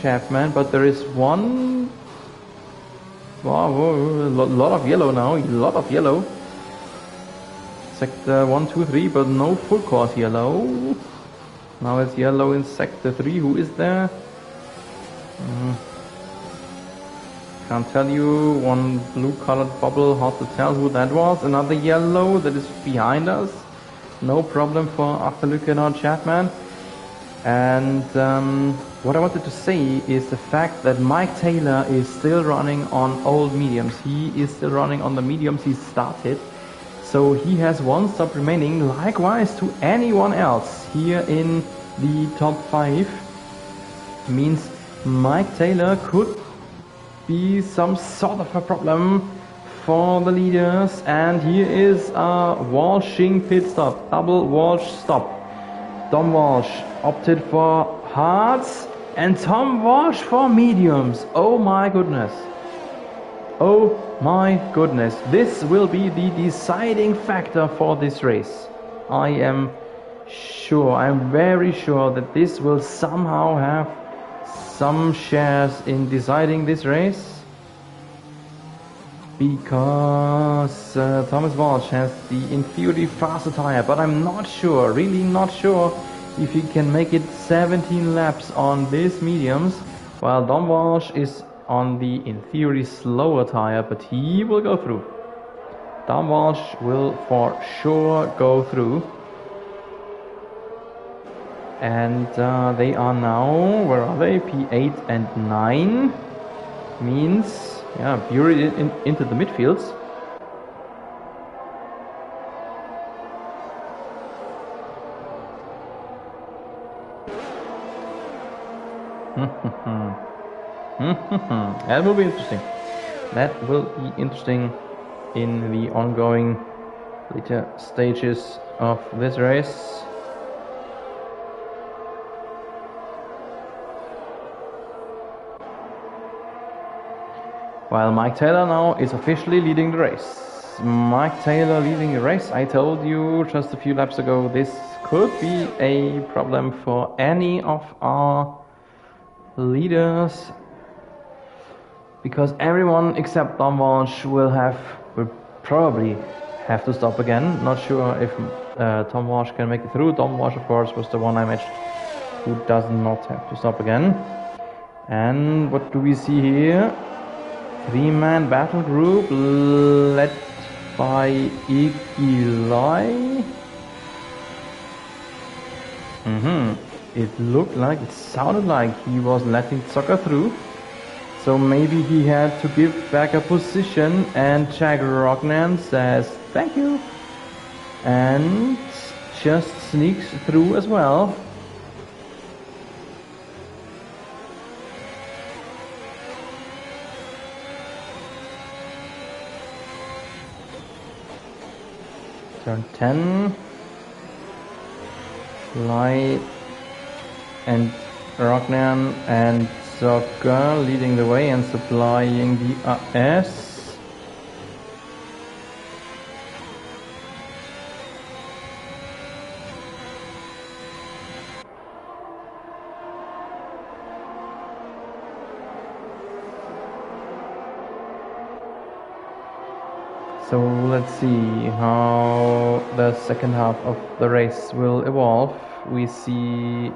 Chapman, but there is one lot of yellow now, a lot of yellow. Sector 1, 2, 3, but no full course yellow. Now it's yellow in sector 3. Who is there? Can't tell you. One blue colored bubble, hard to tell who that was. Another yellow that is behind us. No problem for after Lucan or Chapman. And what I wanted to say is the fact that Mike Taylor is still running on old mediums. He is still running on the mediums he started. So he has one stop remaining, likewise to anyone else here in the top 5. Means Mike Taylor could be some sort of a problem for the leaders. And here is a Walshing pit stop, double Walsh stop. Dom Walsh opted for hards and Tom Walsh for mediums. Oh my goodness. Oh my goodness. This will be the deciding factor for this race. I am very sure that this will somehow have some shares in deciding this race. Because Thomas Walsh has the in theory faster tire, but I'm not sure, really not sure if he can make it 17 laps on these mediums, while Dom Walsh is on the in theory slower tire, but he will go through. Dom Walsh will for sure go through. And they are now, where are they? P8 and 9 means, yeah, buried into the midfields. That will be interesting. That will be interesting in the ongoing later stages of this race. While Mike Taylor now is officially leading the race. Mike Taylor leading the race. I told you just a few laps ago this could be a problem for any of our leaders, because everyone except Dom Walsh will probably have to stop again. Not sure if Tom Walsh can make it through. Dom Walsh, of course, was the one I matched who does not have to stop again. And what do we see here? 3-man battle group led by Igilai. It sounded like he was letting Zucker through. So maybe he had to give back a position, and Jack Rognan says thank you. and just sneaks through as well. Turn 10. Light and Ragnan and Sokka leading the way and supplying the AS. So let's see how the second half of the race will evolve. We see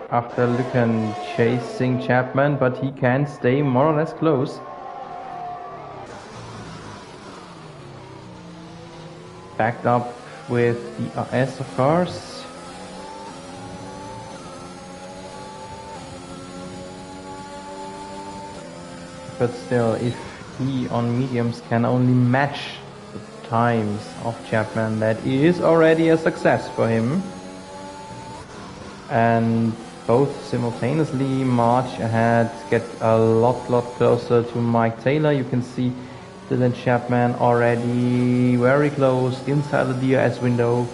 after Lucan chasing Chapman, but he can stay more or less close. Backed up with the AS, of course. But still, if he on mediums can only match the times of Chapman, that is already a success for him. And both simultaneously march ahead, get a lot closer to Mike Taylor. You can see Dylan Chapman already very close inside the DRS window.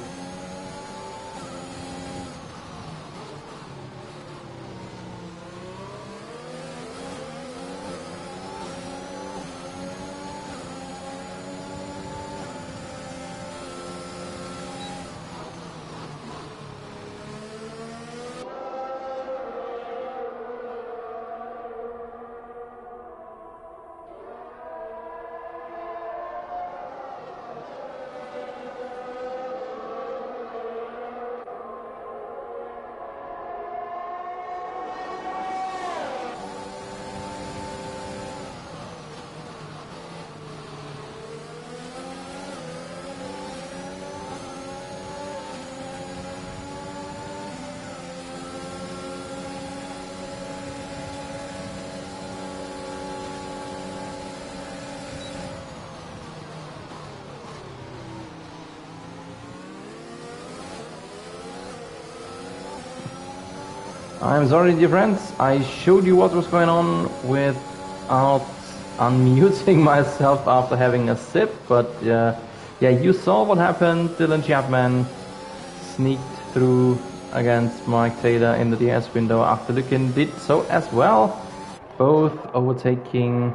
I'm sorry, dear friends, I showed you what was going on without unmuting myself after having a sip, but yeah, you saw what happened. Dylan Chapman sneaked through against Mike Taylor in the DS window after Lucan did so as well, both overtaking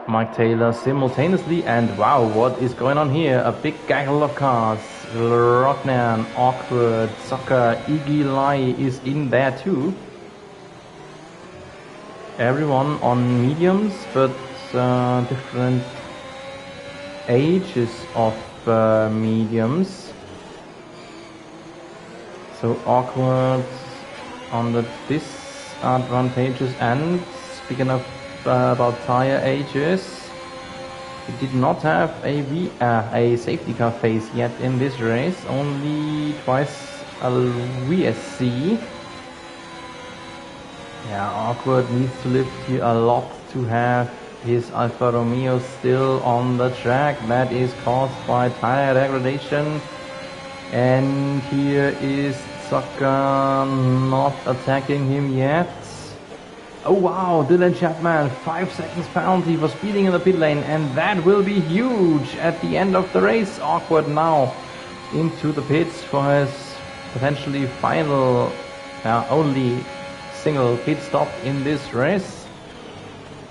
Mike Taylor simultaneously. And wow, what is going on here? A big gaggle of cars. Rognan, Awkward, Soccer, Iggy Lai is in there too. Everyone on mediums, but different ages of mediums. So Awkward on the disadvantages. And speaking of about tire ages, we did not have a safety car phase yet in this race, only twice a VSC. Yeah, Awkward needs to lift here a lot to have his Alfa Romeo still on the track. That is caused by tire degradation. And here is Sokka not attacking him yet. Oh wow, Dylan Chapman, 5 seconds penalty for speeding in the pit lane, and that will be huge at the end of the race. Awkward now into the pits for his potentially final, only single pit stop in this race.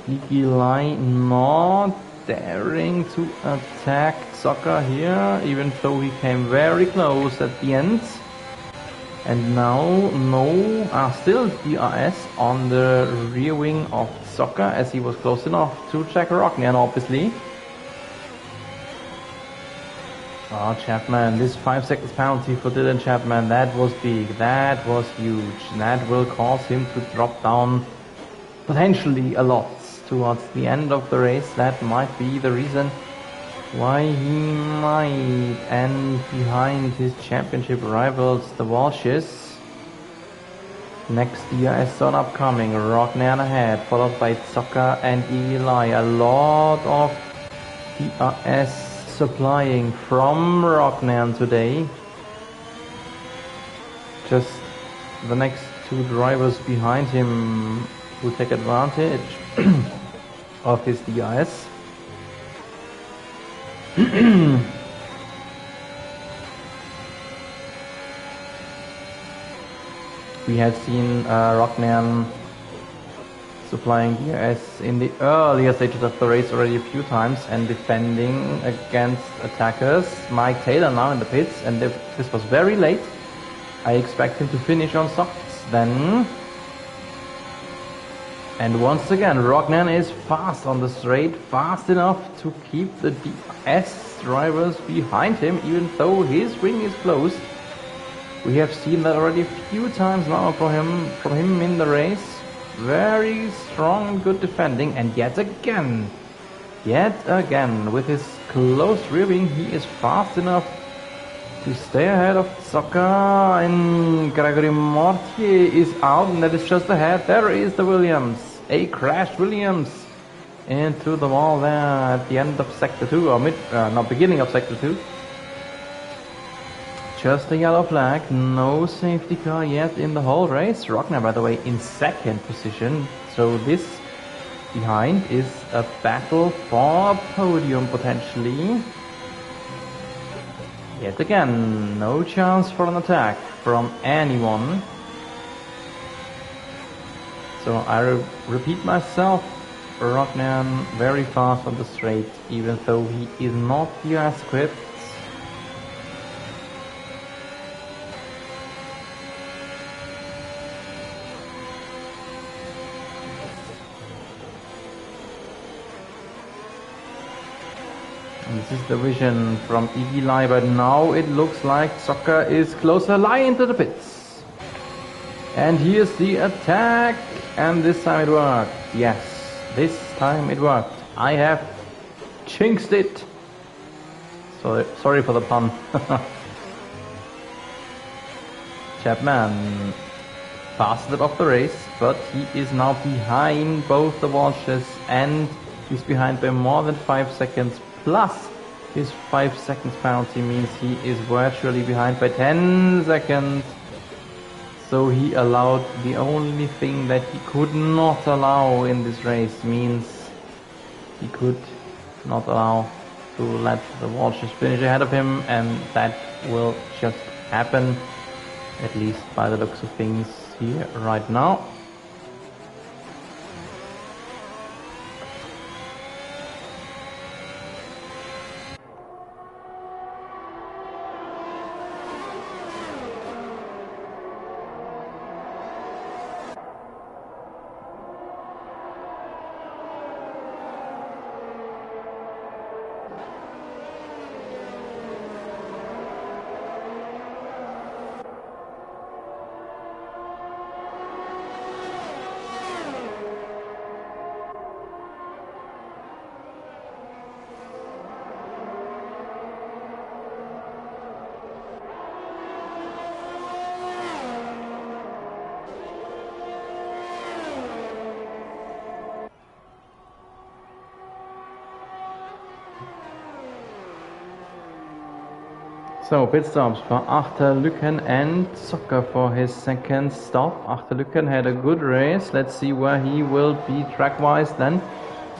Iggy Lai not daring to attack Sokka here, even though he came very close at the end. And now, still DRS on the rear wing of Sokka, as he was close enough to check Rognan, obviously. Oh, Chapman, this 5 seconds penalty for Dylan Chapman, that was big, that was huge. That will cause him to drop down potentially a lot towards the end of the race. That might be the reason why he might end behind his championship rivals, the Walshes. Next DRS zone upcoming, Rognan ahead, followed by Sokka and Eli. A lot of DRS supplying from Rocknan today. Just the next two drivers behind him will take advantage of his DRS. We had seen Rocknan supplying DRS in the earlier stages of the race already a few times and defending against attackers. Mike Taylor now in the pits, and this was very late. I expect him to finish on softs then. And once again, Rocknan is fast on the straight, fast enough to keep the DS drivers behind him, even though his ring is closed. We have seen that already a few times now from him in the race. Very strong and good defending, and yet again, with his close rear wing, he is fast enough to stay ahead of Zucker, and Gregory Mortier is out, and that is just ahead. There is the Williams, a crashed Williams into the wall there at the end of sector 2, or beginning of sector 2. Just a yellow flag, no safety car yet in the whole race. Rocknan, by the way, in second position, so this behind is a battle for podium potentially. Yet again, no chance for an attack from anyone. So I repeat myself, Rocknan very fast on the straight, even though he is not DRS equipped. This is the vision from Eli, but now it looks like Zucker is closer. Lie into the pits. And here's the attack. And this time it worked. Yes, this time it worked. I have jinxed it. Sorry for the pun. Chapman fastered off the race, but he is now behind both the Walshes, and he's behind by more than 5 seconds. Plus his 5 seconds penalty means he is virtually behind by 10 seconds. So he allowed the only thing that he could not allow in this race, means he could not allow to let the Walshes finish ahead of him, and that will just happen, at least by the looks of things here right now. So pit stops for Achterlücken and Zucker for his second stop. Achterlücken had a good race. Let's see where he will be track-wise then.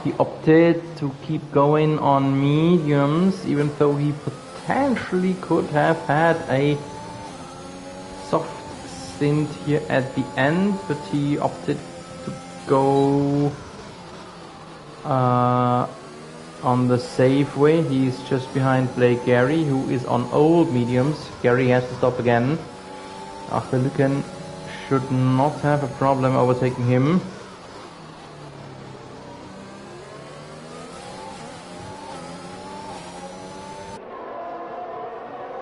He opted to keep going on mediums, even though he potentially could have had a soft stint here at the end, but he opted to go on the safe way. He's just behind Blake Gary, who is on old mediums. Gary has to stop again. Achterlücken should not have a problem overtaking him.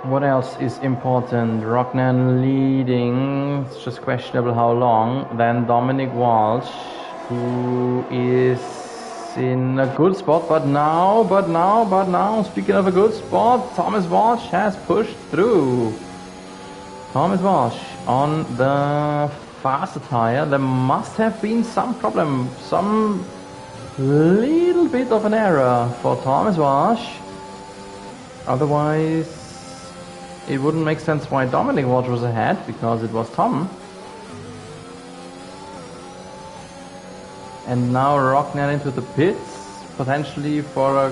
What else is important? Rocknan leading, it's just questionable how long. Then Dominic Walsh, who is in a good spot, but now, speaking of a good spot, Thomas Walsh has pushed through. Thomas Walsh on the faster tire. There must have been some problem, some little bit of an error for Thomas Walsh. Otherwise, it wouldn't make sense why Dominic Walsh was ahead, because it was Tom. And now Rocknet into the pits, potentially for a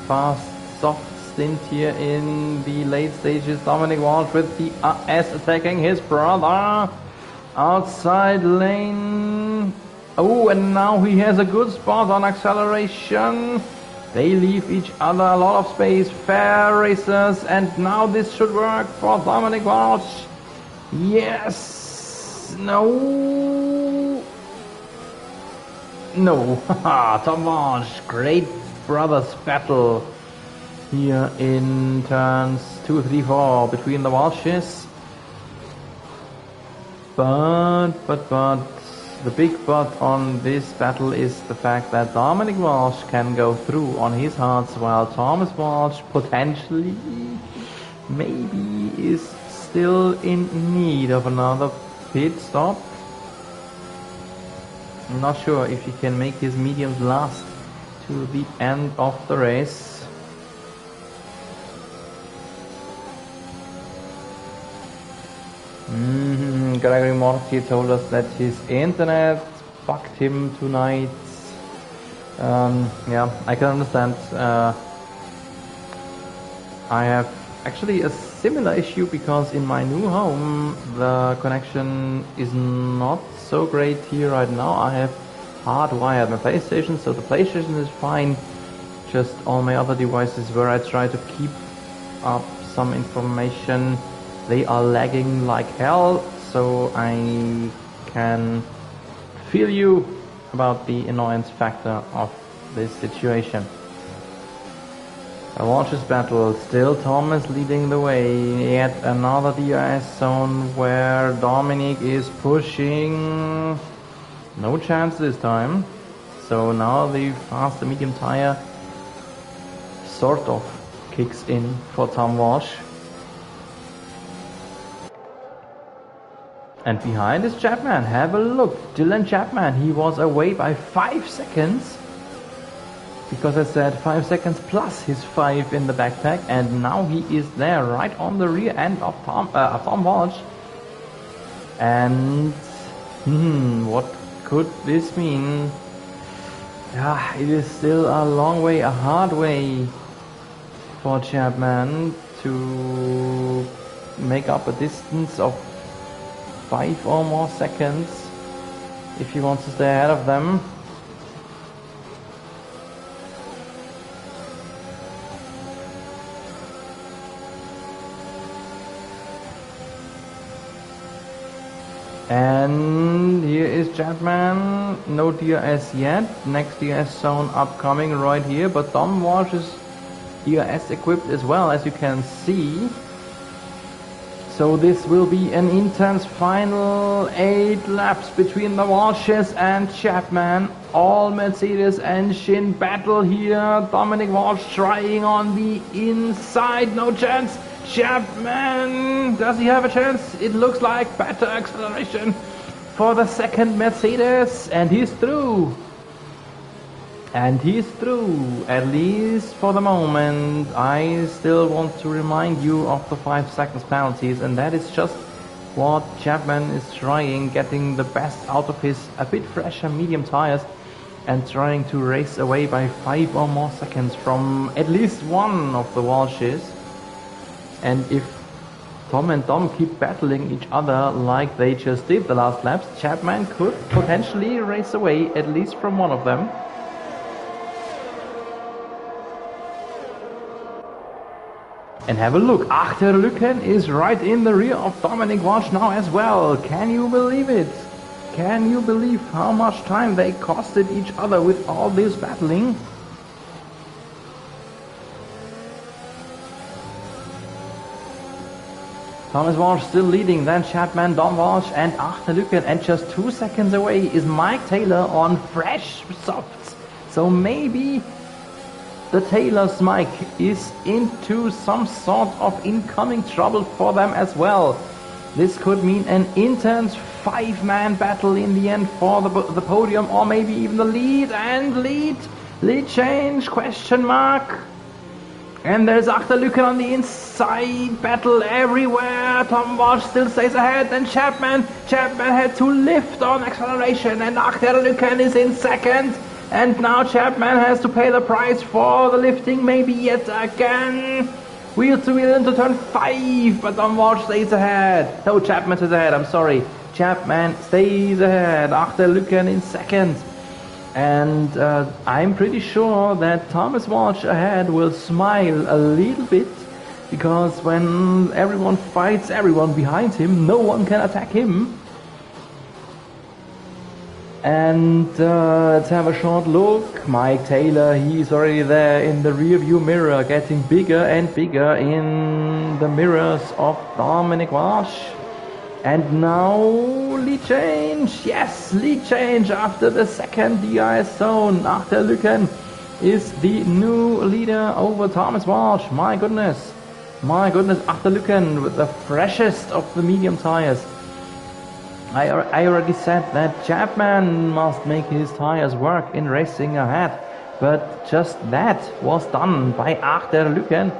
fast, soft stint here in the late stages. Dominic Walsh with the S attacking his brother. Outside lane. Oh, and now he has a good spot on acceleration. They leave each other a lot of space. Fair racers, and now this should work for Dominic Walsh. Yes. No. No. Tom Walsh. Great brothers battle here in turns 2, 3, 4 between the Walshes. But the big but on this battle is the fact that Dominic Walsh can go through on his hearts, while Thomas Walsh potentially, maybe, is still in need of another pit stop. I'm not sure if he can make his mediums last to the end of the race. Gregory Mortier told us that his internet bugged him tonight. Yeah, I can understand. I have actually a similar issue because in my new home the connection is not so great here right now. I have hardwired my PlayStation, so the PlayStation is fine. Just all my other devices where I try to keep up some information, they are lagging like hell, so I can feel you about the annoyance factor of this situation. A Walsh's battle, still Thomas leading the way, yet another DRS zone where Dominic is pushing. No chance this time. So now the faster medium tire sort of kicks in for Tom Walsh. And behind is Chapman. Have a look. Dylan Chapman. He was away by 5 seconds. Because I said 5 seconds plus his 5 in the backpack. And now he is there right on the rear end of Tom Walsh. And what could this mean? Yeah, it is still a long way, a hard way for Chapman to make up a distance of 5 or more seconds if he wants to stay ahead of them. And here is Chapman, no DRS yet, next DRS zone upcoming right here, but Tom Walsh is DRS equipped as well, as you can see. So this will be an intense final 8 laps between the Walshes and Chapman. All Mercedes engine battle here. Dominic Walsh trying on the inside, no chance. Chapman, does he have a chance? It looks like better acceleration for the second Mercedes, and he's through. And he's through, at least for the moment. I still want to remind you of the 5 seconds penalties, and that is just what Chapman is trying, getting the best out of his a bit fresher medium tires and trying to race away by 5 or more seconds from at least one of the Walshes. And if Tom and Dom keep battling each other like they just did the last laps, Chapman could potentially race away at least from one of them. And have a look, Achterlücken is right in the rear of Dominic Walsh now as well. Can you believe it? Can you believe how much time they costed each other with all this battling? Thomas Walsh still leading, then Chapman, Dom Walsh and Achterlücken, and just 2 seconds away is Mike Taylor on fresh softs. So maybe the Taylor's Mike is into some sort of incoming trouble for them as well. This could mean an intense 5-man battle in the end for the podium, or maybe even the lead. And lead change, question mark. And there's Achterlücken on the inside, battle everywhere. Tom Walsh still stays ahead, and Chapman had to lift on acceleration, and Achterlücken is in second. And now Chapman has to pay the price for the lifting, maybe yet again. Wheel to wheel into turn 5, but Tom Walsh stays ahead. No, Chapman stays ahead, I'm sorry. Chapman stays ahead, Achterlücken in second. And I'm pretty sure that Thomas Walsh ahead will smile a little bit, because when everyone fights everyone behind him, no one can attack him. And let's have a short look. Mike Taylor, he's already there in the rear view mirror, getting bigger and bigger in the mirrors of Dominic Walsh. And now lead change, yes, lead change after the second DRS zone. Achterlücken is the new leader over Thomas Walsh. My goodness, Achterlücken with the freshest of the medium tires. I already said that Chapman must make his tires work in racing ahead, but just that was done by Achterlücken.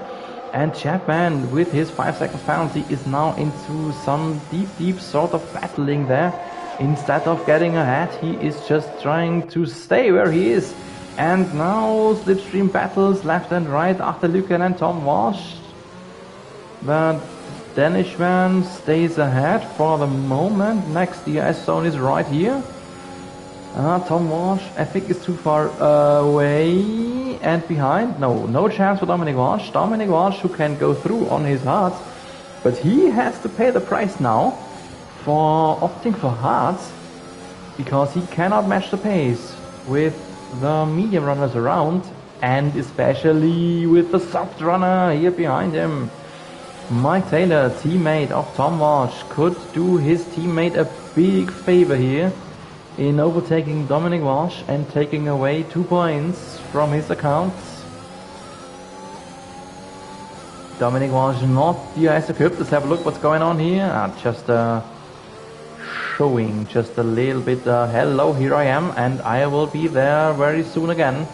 And Chapman, with his 5 seconds penalty, is now into some deep sort of battling there. Instead of getting ahead, he is just trying to stay where he is. And now slipstream battles left and right, Achterlücken and Tom Walsh. The Danishman stays ahead for the moment. Next DRS zone is right here. Tom Walsh, I think, is too far away and behind. No chance for Dominic Walsh. Dominic Walsh, who can go through on his hards, but he has to pay the price now for opting for hards, because he cannot match the pace with the medium runners around, and especially with the soft runner here behind him. Mike Taylor, teammate of Tom Walsh, could do his teammate a big favor here in overtaking Dominic Walsh and taking away 2 points from his account. Dominic Walsh not DRS equipped. Let's have a look what's going on here. Just showing just a little bit. Hello, here I am, and I will be there very soon again.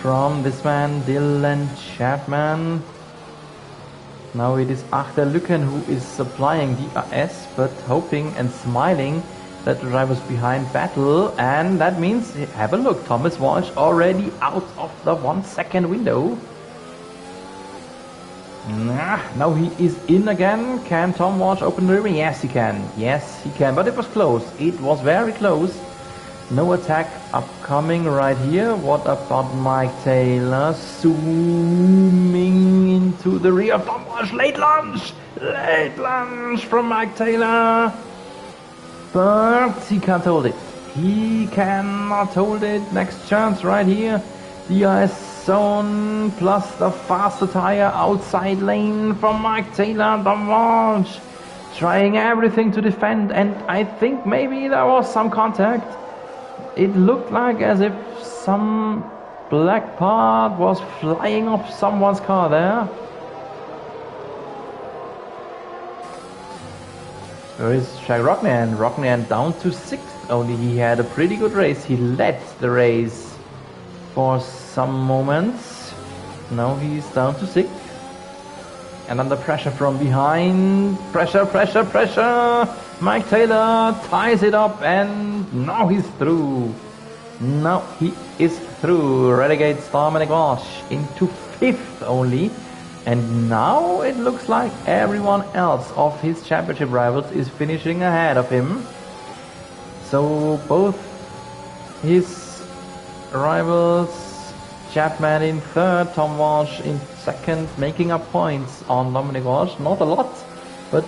From this man, Dylan Chapman. Now it is Achterlücken who is supplying DRS, but hoping and smiling that the drivers behind battle, and that means, have a look, Thomas Walsh already out of the 1 second window. Now he is in again. Can Tom Walsh open the ribbon? Yes he can, but it was close, it was very close. No attack upcoming right here. What about Mike Taylor zooming into the rear of Tom Walsh? Late lunge from Mike Taylor. But he can't hold it. He cannot hold it. Next chance right here. DRS zone plus the faster tire outside lane from Mike Taylor. Tom Walsh trying everything to defend, and I think maybe there was some contact. It looked like as if some black part was flying off someone's car there. There is Rockman down to 6th only. He had a pretty good race. He led the race for some moments. Now he's down to 6th. And under pressure from behind. Pressure. Mike Taylor ties it up, and now he's through. Now he is through. Relegates Dominic Walsh into 5th only. And now it looks like everyone else of his championship rivals is finishing ahead of him. So both his rivals, Chapman in 3rd, Tom Walsh in 2nd, making up points on Dominic Walsh. Not a lot, but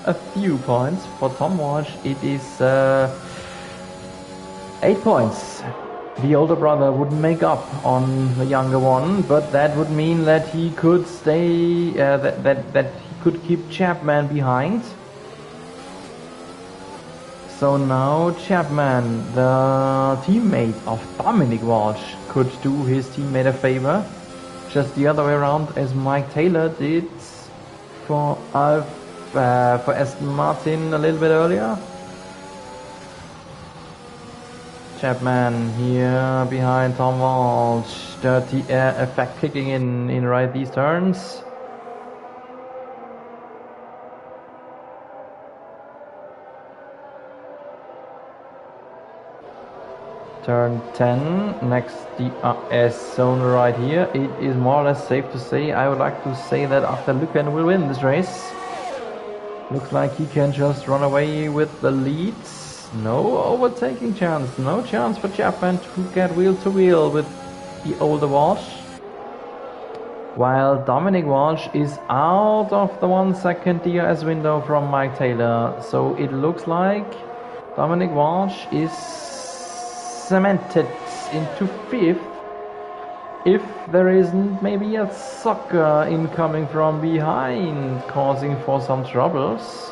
a few points. For Tom Walsh it is 8 points. The older brother would make up on the younger one, but that would mean that he could stay, that he could keep Chapman behind. So now Chapman, the teammate of Dominic Walsh, could do his teammate a favor, just the other way around as Mike Taylor did for Aston Martin a little bit earlier. Chapman here behind Tom Walsh. Dirty air effect kicking in right these turns. Turn 10, next DRS zone right here. It is more or less safe to say. I would like to say that after Lucan will win this race. Looks like he can just run away with the leads. No overtaking chance. No chance for Chapman to get wheel to wheel with the older Walsh. While Dominic Walsh is out of the 1 second DRS window from Mike Taylor. So it looks like Dominic Walsh is cemented into 5th if there isn't maybe a sucker incoming from behind causing for some troubles.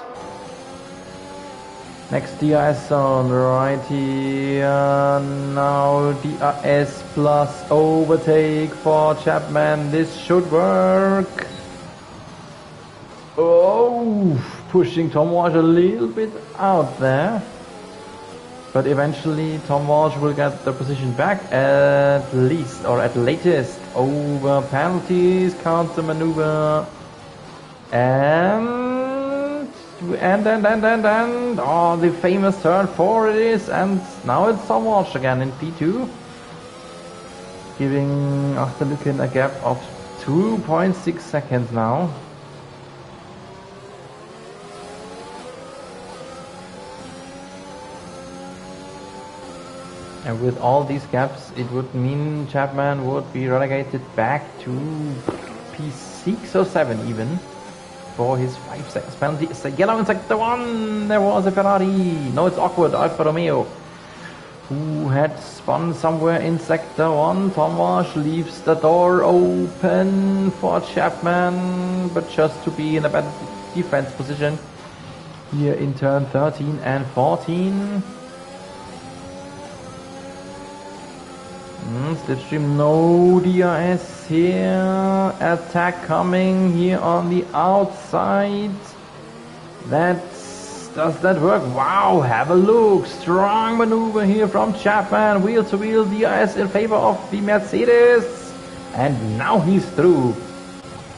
Next DRS zone right here. Now DRS plus overtake for Chapman. This should work. Oh, pushing Tom Walsh a little bit out there. But eventually Tom Walsh will get the position back at least or at latest over penalties, counter maneuver, and oh, the famous turn 4 it is, and now it's Tom Walsh again in P2, giving after looking a gap of 2.6 seconds now. And with all these gaps, it would mean Chapman would be relegated back to P6 or 7 even for his 5 seconds penalty. It's a yellow in sector 1. There was a Ferrari. No, it's awkward. Alfa Romeo, who had spun somewhere in sector 1. Tom Walsh leaves the door open for Chapman, but just to be in a better defense position here in turn 13 and 14. Slipstream, no DRS here. Attack coming here on the outside. Does that work? Wow, have a look. Strong maneuver here from Chapman. Wheel to wheel DRS in favor of the Mercedes. And now he's through.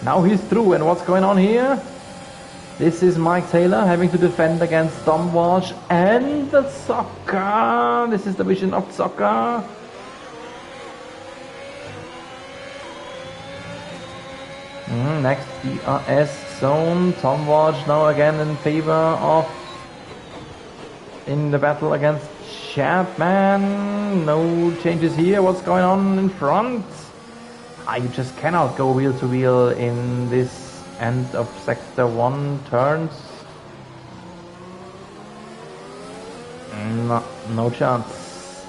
And what's going on here? This is Mike Taylor having to defend against Tom Walsh and the soccer. This is the vision of soccer. Next DRS zone. Tom Walsh now again in the battle against Chapman. No changes here. What's going on in front? You just cannot go wheel to wheel in this end of sector 1 turns. No chance.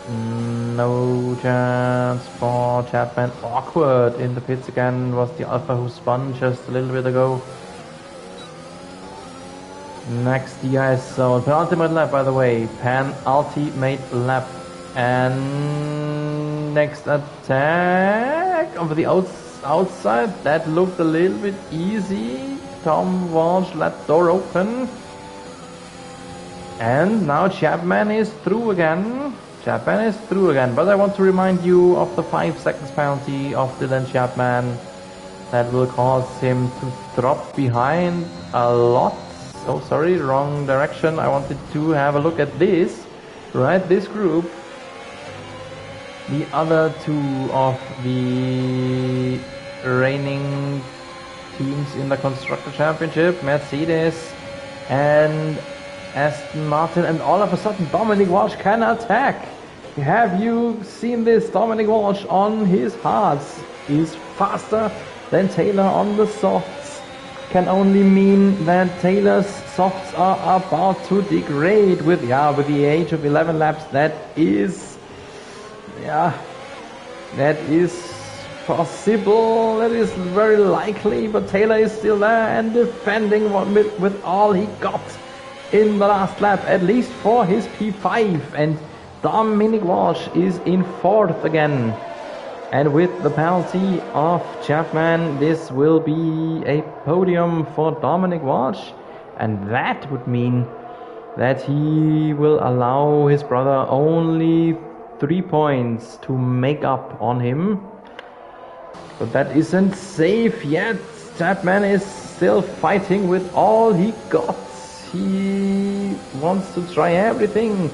No chance for Chapman. Awkward in the pits again. Was the Alpha who spun just a little bit ago. Next DRS zone. Penultimate lap, by the way. Penultimate lap. And next attack over the outside. That looked a little bit easy. Tom Walsh left door open. And now Chapman is through again. But I want to remind you of the 5 seconds penalty of Dylan Chapman. That will cause him to drop behind a lot. Oh, sorry, wrong direction. I wanted to have a look at this. Right, this group. The other 2 of the reigning teams in the Constructor Championship, Mercedes and Aston Martin, and all of a sudden Dominic Walsh can attack. Have you seen this? Dominic Walsh on his hards is faster than Taylor on the softs. Can only mean that Taylor's softs are about to degrade with the age of 11 laps. That is possible. That is very likely, but Taylor is still there and defending with all he got in the last lap, at least for his P5, and Dominic Walsh is in 4th again. And with the penalty of Chapman, this will be a podium for Dominic Walsh, and that would mean that he will allow his brother only 3 points to make up on him. But that isn't safe yet. Chapman is still fighting with all he got. He wants to try everything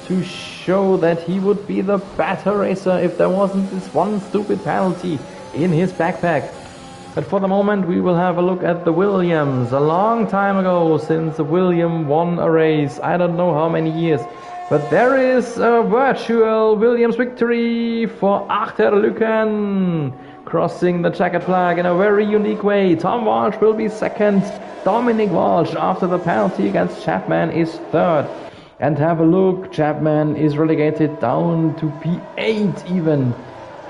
to show that he would be the better racer if there wasn't this one stupid penalty in his backpack. But for the moment we will have a look at the Williams. A long time ago since the William won a race, I don't know how many years. But there is a virtual Williams victory for Achterlücken, crossing the checkered flag in a very unique way. Tom Walsh will be second. Dominic Walsh, after the penalty against Chapman, is third. And have a look, Chapman is relegated down to P8 even.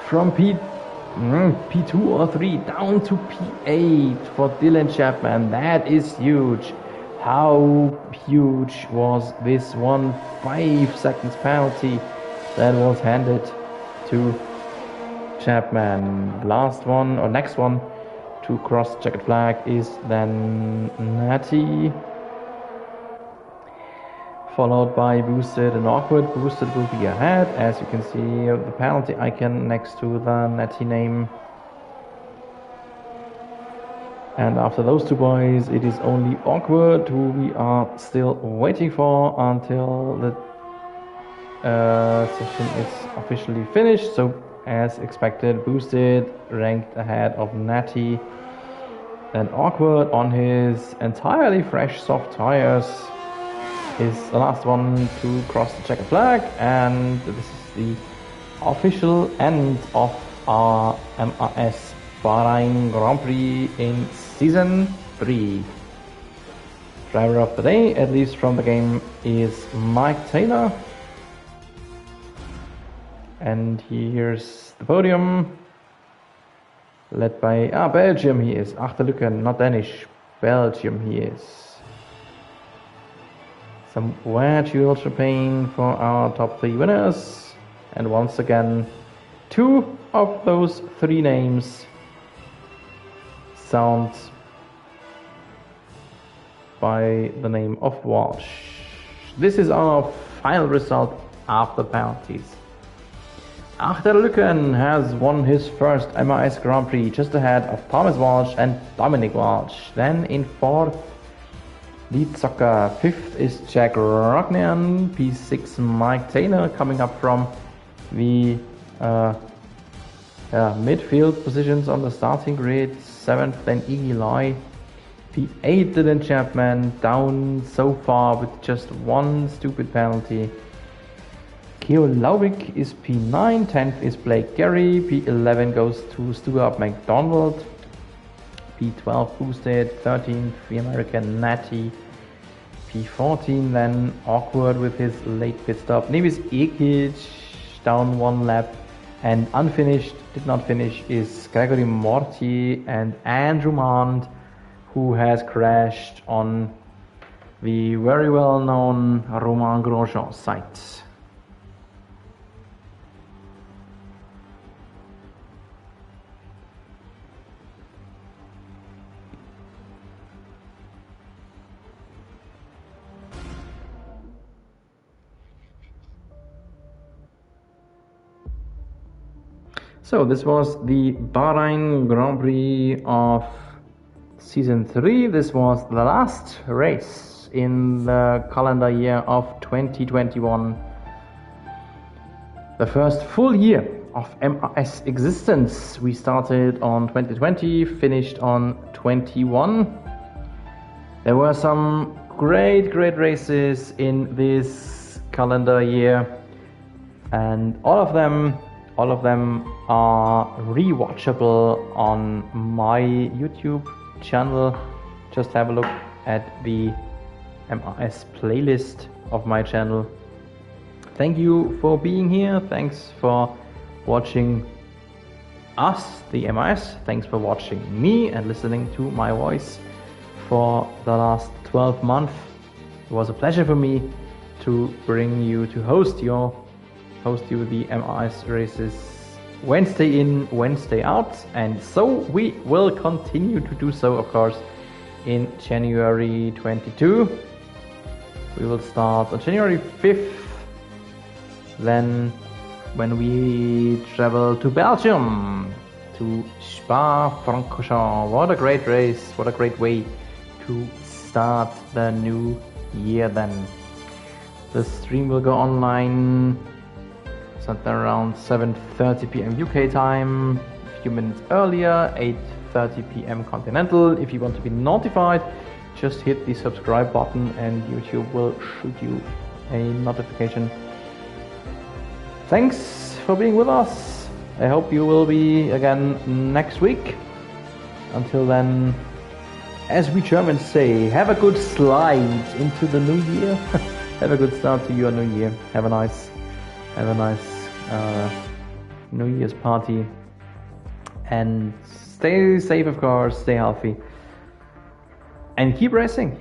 From P2 or 3 down to P8 for Dylan Chapman. That is huge. How huge was this 5 seconds penalty that was handed to Chapman? Last one or next one to cross checkered flag is then Natty, followed by Boosted and Awkward. Boosted will be ahead, as you can see the penalty icon next to the Natty name. And after those two boys, it is only Awkward who we are still waiting for until the session is officially finished. So as expected, Boosted ranked ahead of Natty and Awkward on his entirely fresh soft tires is the last one to cross the checkered flag, and this is the official end of our MRS Bahrain Grand Prix in Season 3. Driver of the day, at least from the game, is Mike Taylor. And here's the podium, led by Belgium he is, Achterlücken, not Danish, Belgium he is. Some virtual champagne for our top 3 winners, and once again 2 of those 3 names sound by the name of Walsh. This is our final result after penalties. Achterlücken has won his first MRS Grand Prix just ahead of Thomas Walsh and Dominic Walsh. Then in 4th, Lead Soccer. 5th is Jack Rognian. P6 Mike Taylor coming up from the midfield positions on the starting grid. 7th then Iggy Loy. P8 Dylan Chapman, down so far with just 1 stupid penalty. Keo Lauvik is P9. 10th is Blake Gary. P11 goes to Stuart McDonald. P12 Boosted. 13th the American Natty. P14 then Awkward with his late pit stop. Nevis Ekic down 1 lap, and unfinished, did not finish, is Gregory Morty and Andrew Mond, who has crashed on the very well known Romain Grosjean site. So this was the Bahrain Grand Prix of Season 3. This was the last race in the calendar year of 2021. The first full year of MRS existence. We started on 2020, finished on 21. There were some great races in this calendar year, and all of them are rewatchable on my YouTube channel. Just have a look at the MRS playlist of my channel. Thank you for being here. Thanks for watching us, the MRS. Thanks for watching me and listening to my voice for the last 12 months. It was a pleasure for me to bring you, to host you the MRS races Wednesday in, Wednesday out, and so we will continue to do so, of course, in January 22. We will start on January 5th, then when we travel to Belgium, to Spa-Francorchamps. What a great race, what a great way to start the new year then. The stream will go online something around 7:30 p.m. UK time, a few minutes earlier, 8:30 p.m. Continental. If you want to be notified, just hit the subscribe button and YouTube will shoot you a notification. Thanks for being with us. I hope you will be again next week. Until then, as we Germans say, have a good slide into the new year. Have a good start to your new year. Have a nice New Year's party. And stay safe, of course. Stay healthy. And keep racing.